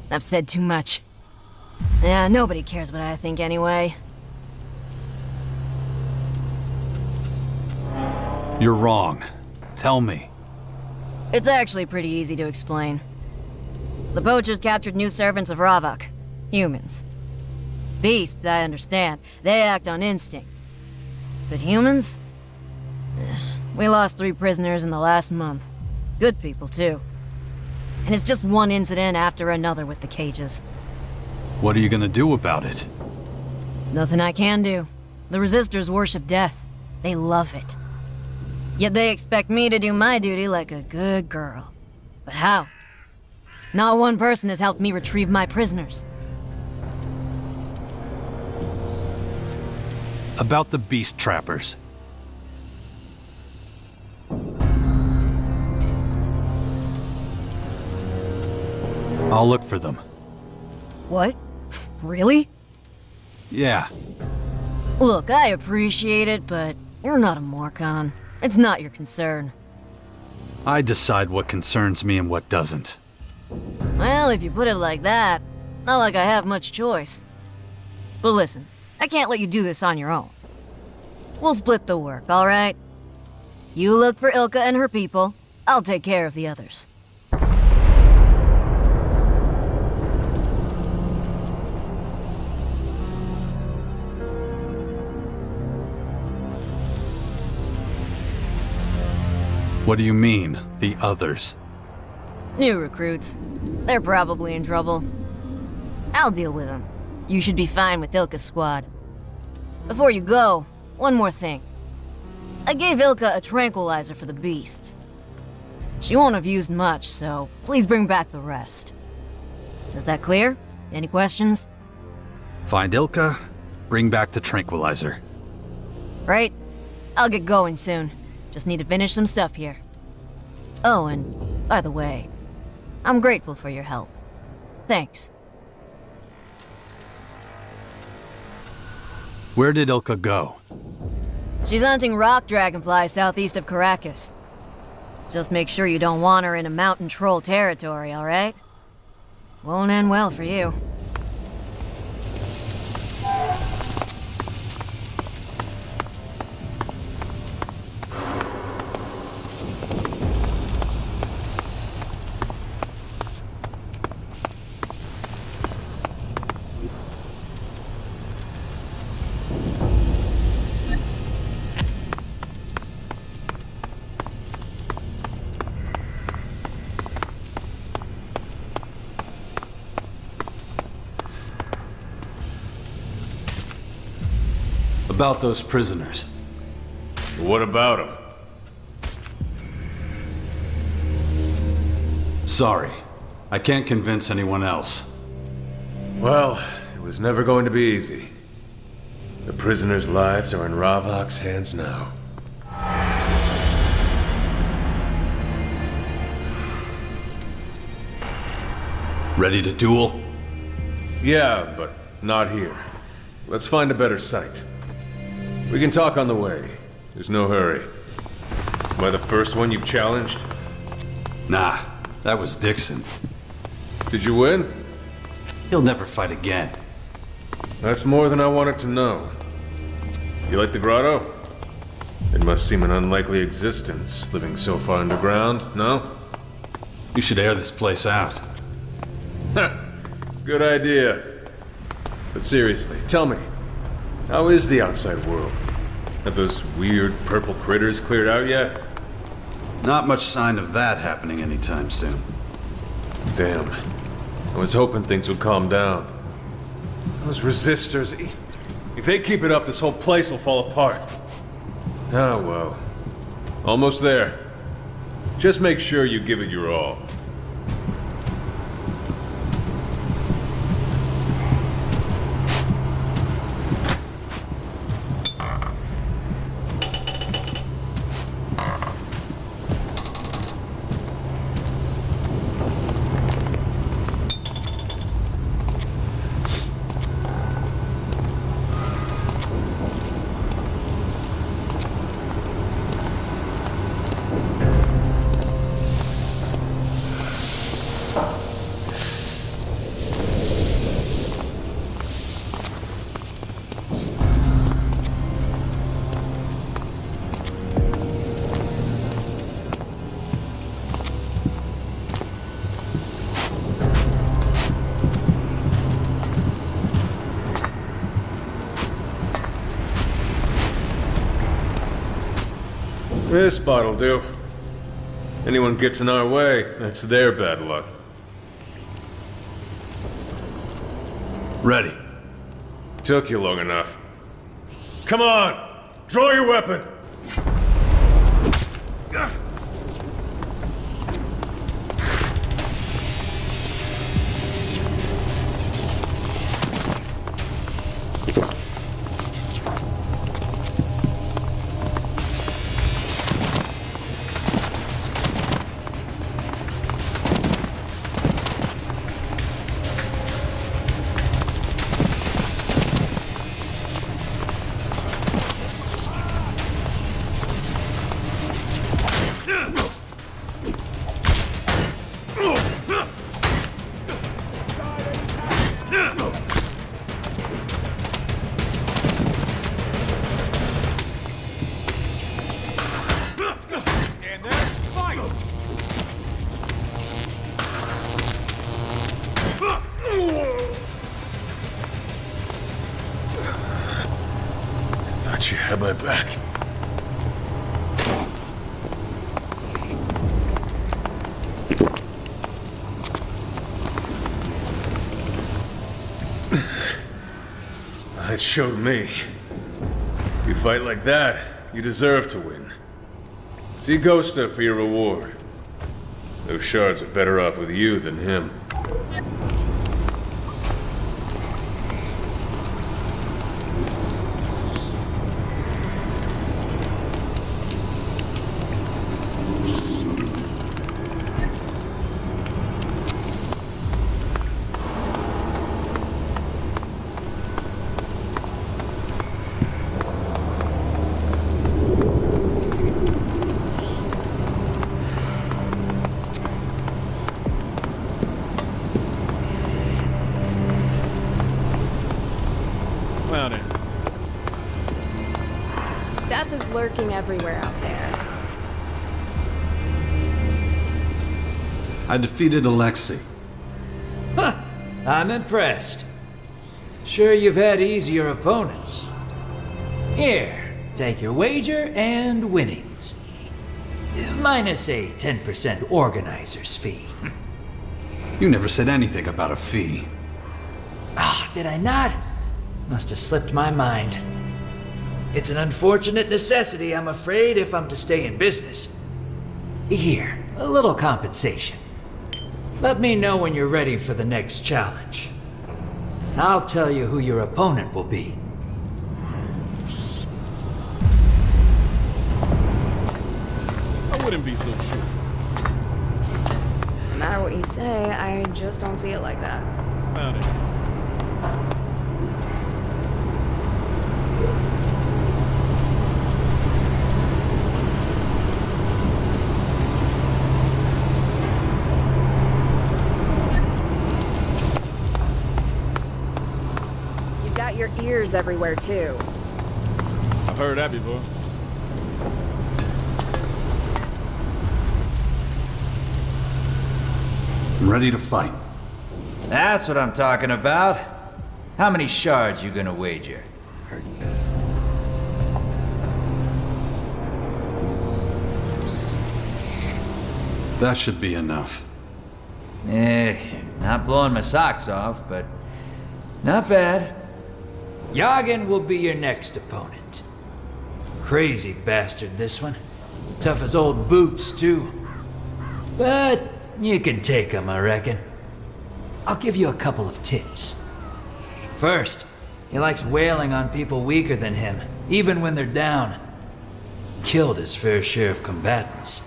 I've said too much. Yeah, nobody cares what I think anyway. You're wrong. Tell me. It's actually pretty easy to explain. The poachers captured new servants of Ravok. Humans. Beasts, I understand. They act on instinct. But humans? We lost 3 prisoners in the last month. Good people, too. And it's just one incident after another with the cages. What are you gonna do about it? Nothing I can do. The Resistors worship death. They love it. Yet they expect me to do my duty like a good girl. But how? Not one person has helped me retrieve my prisoners. About the beast trappers. I'll look for them. What? Really? Yeah. Look, I appreciate it, but you're not a Morcon. It's not your concern. I decide what concerns me and what doesn't. Well, if you put it like that, not like I have much choice. But listen, I can't let you do this on your own. We'll split the work, alright? You look for Ilka and her people, I'll take care of the others. What do you mean, the others? New recruits. They're probably in trouble. I'll deal with them. You should be fine with Ilka's squad. Before you go, one more thing. I gave Ilka a tranquilizer for the beasts. She won't have used much, so please bring back the rest. Is that clear? Any questions? Find Ilka, bring back the tranquilizer. Right? I'll get going soon. Just need to finish some stuff here. Oh, and by the way, I'm grateful for your help. Thanks. Where did Ilka go? She's hunting rock dragonflies southeast of Caracas. Just make sure you don't want her in a mountain troll territory, alright? Won't end well for you. About those prisoners. What about them? Sorry. I can't convince anyone else. Well, it was never going to be easy. The prisoners' lives are in Ravok's hands now. Ready to duel? Yeah, but not here. Let's find a better site. We can talk on the way. There's no hurry. Am I the first one you've challenged? Nah, that was Dixon. Did you win? He'll never fight again. That's more than I wanted to know. You like the grotto? It must seem an unlikely existence, living so far underground, no? You should air this place out. Good idea. But seriously, tell me, how is the outside world? Have those weird purple critters cleared out yet? Not much sign of that happening anytime soon. Damn. I was hoping things would calm down. Those resistors, if they keep it up, this whole place will fall apart. Oh well. Almost there. Just make sure you give it your all. This spot'll do. Anyone gets in our way, that's their bad luck. Ready. Took you long enough. Come on! Draw your weapon! Thought you had my back. It showed me. You fight like that, you deserve to win. See Ghosta for your reward. Those shards are better off with you than him. Death is lurking everywhere out there. I defeated Elex Ii. Huh! I'm impressed. Sure you've had easier opponents. Here, take your wager and winnings. Minus a 10% organizer's fee. You never said anything about a fee. Ah, did I not? Must have slipped my mind. It's an unfortunate necessity, I'm afraid, if I'm to stay in business. Here, a little compensation. Let me know when you're ready for the next challenge. I'll tell you who your opponent will be. I wouldn't be so sure. No matter what you say, I just don't see it like that. Found it. Your ears everywhere, too. I've heard that before. I'm ready to fight. That's what I'm talking about. How many shards you gonna wager? That should be enough. Not blowing my socks off, but not bad. Yagen will be your next opponent. Crazy bastard, this one. Tough as old boots, too. But you can take him, I reckon. I'll give you a couple of tips. First, he likes wailing on people weaker than him, even when they're down. Killed his fair share of combatants.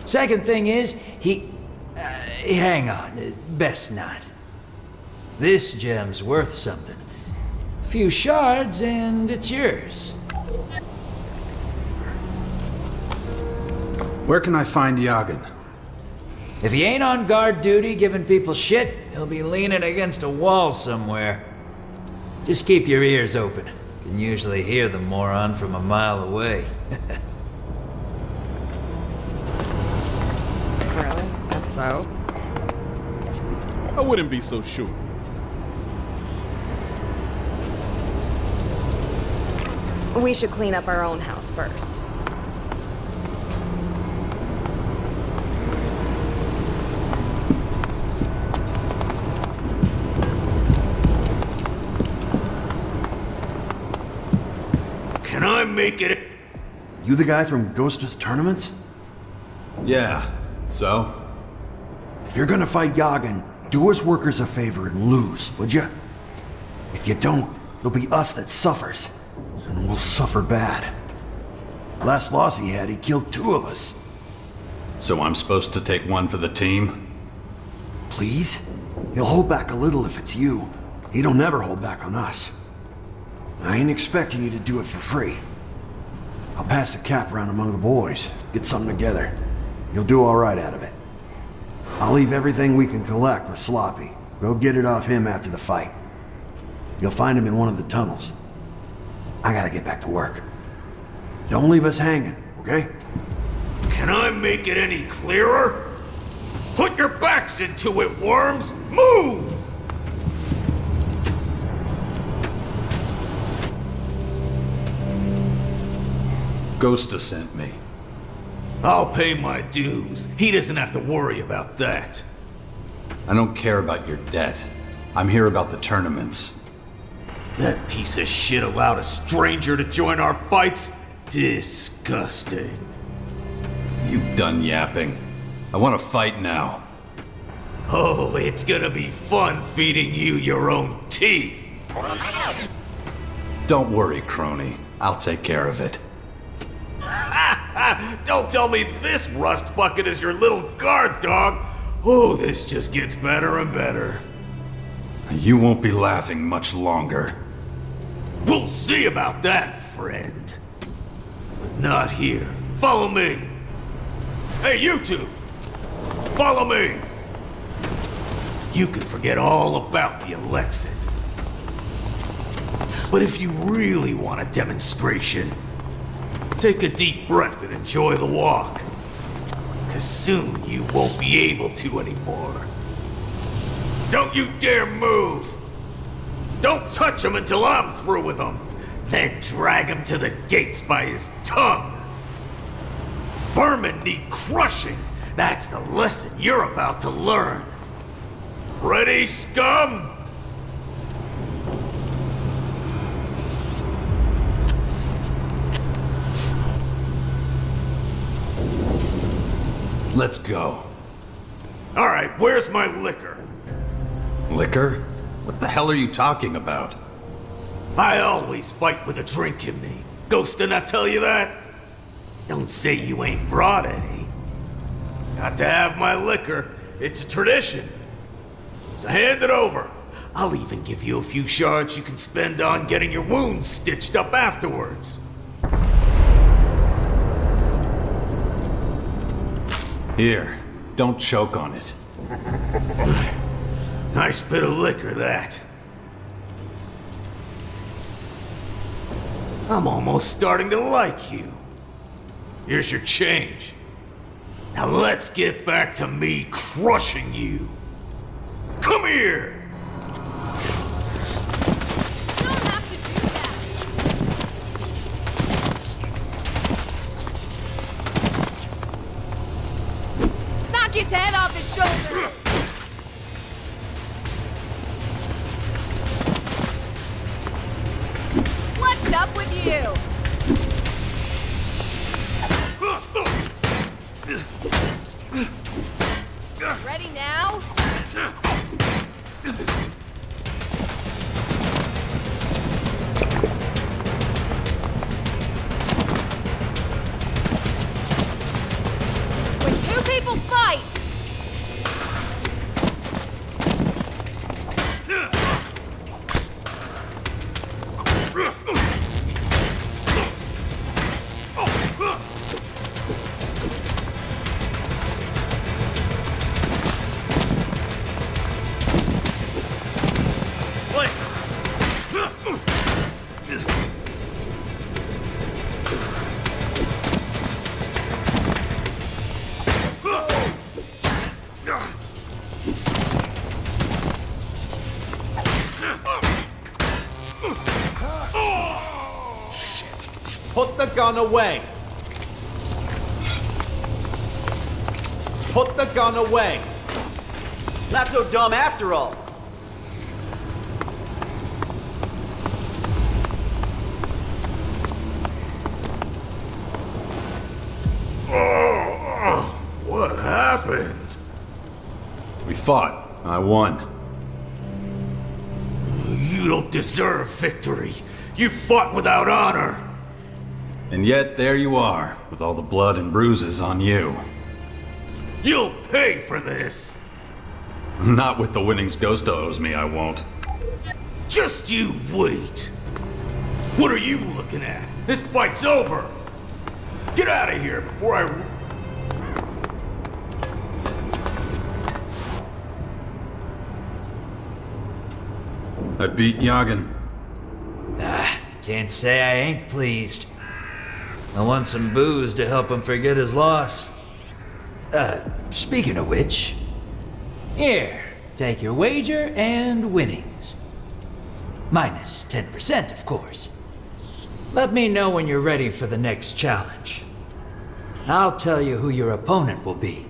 Second thing is, hang on, best not. This gem's worth something. Few shards and it's yours. Where can I find Yagen? If he ain't on guard duty giving people shit, he'll be leaning against a wall somewhere. Just keep your ears open. You can usually hear the moron from a mile away. Really? That's so? I wouldn't be so sure. We should clean up our own house first. make it? You the guy from Ghost's tournaments? Yeah, so? If you're gonna fight Yagan, do us workers a favor and lose, would you? If you don't, it'll be us that suffers. And we'll suffer bad. Last loss he had, he killed 2 of us. So I'm supposed to take one for the team? Please? He'll hold back a little if it's you. He don't never hold back on us. I ain't expecting you to do it for free. I'll pass the cap around among the boys, get something together. You'll do all right out of it. I'll leave everything we can collect with Sloppy. Go get it off him after the fight. You'll find him in one of the tunnels. I gotta get back to work. Don't leave us hanging, okay? Can I make it any clearer? Put your backs into it, worms! Move! Ghosta sent me. I'll pay my dues. He doesn't have to worry about that. I don't care about your debt. I'm here about the tournaments. That piece of shit allowed a stranger to join our fights? Disgusting. You done yapping. I want to fight now. Oh, it's gonna be fun feeding you your own teeth. Don't worry, crony. I'll take care of it. Don't tell me this rust bucket is your little guard dog. Oh, this just gets better and better. You won't be laughing much longer. We'll see about that, friend. But not here. Follow me. Hey, you two! Follow me! You can forget all about the Elex Ii. But if you really want a demonstration, take a deep breath and enjoy the walk. 'Cause soon you won't be able to anymore. Don't you dare move! Don't touch him until I'm through with him! Then drag him to the gates by his tongue! Vermin need crushing! That's the lesson you're about to learn! Ready, scum? Let's go. Alright, where's my liquor? Liquor? What the hell are you talking about? I always fight with a drink in me. Ghost did not tell you that? Don't say you ain't brought any. Got to have my liquor. It's a tradition. So hand it over. I'll even give you a few shards you can spend on getting your wounds stitched up afterwards. Here, don't choke on it. Nice bit of liquor, that. I'm almost starting to like you. Here's your change. Now let's get back to me crushing you. Come here! Knock his head off his shoulder! What's up with you? Ready now? When two people fight, Put the gun away! Put the gun away! Not so dumb after all. What happened? We fought. I won. You don't deserve victory. You fought without honor. And yet, there you are, with all the blood and bruises on you. You'll pay for this. Not with the winnings Ghosta owes me, I won't. Just you wait. What are you looking at? This fight's over. Get out of here before I... I beat Yagan. Can't say I ain't pleased. I want some booze to help him forget his loss. Speaking of which... Here, take your wager and winnings. Minus 10%, of course. Let me know when you're ready for the next challenge. I'll tell you who your opponent will be.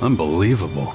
Unbelievable.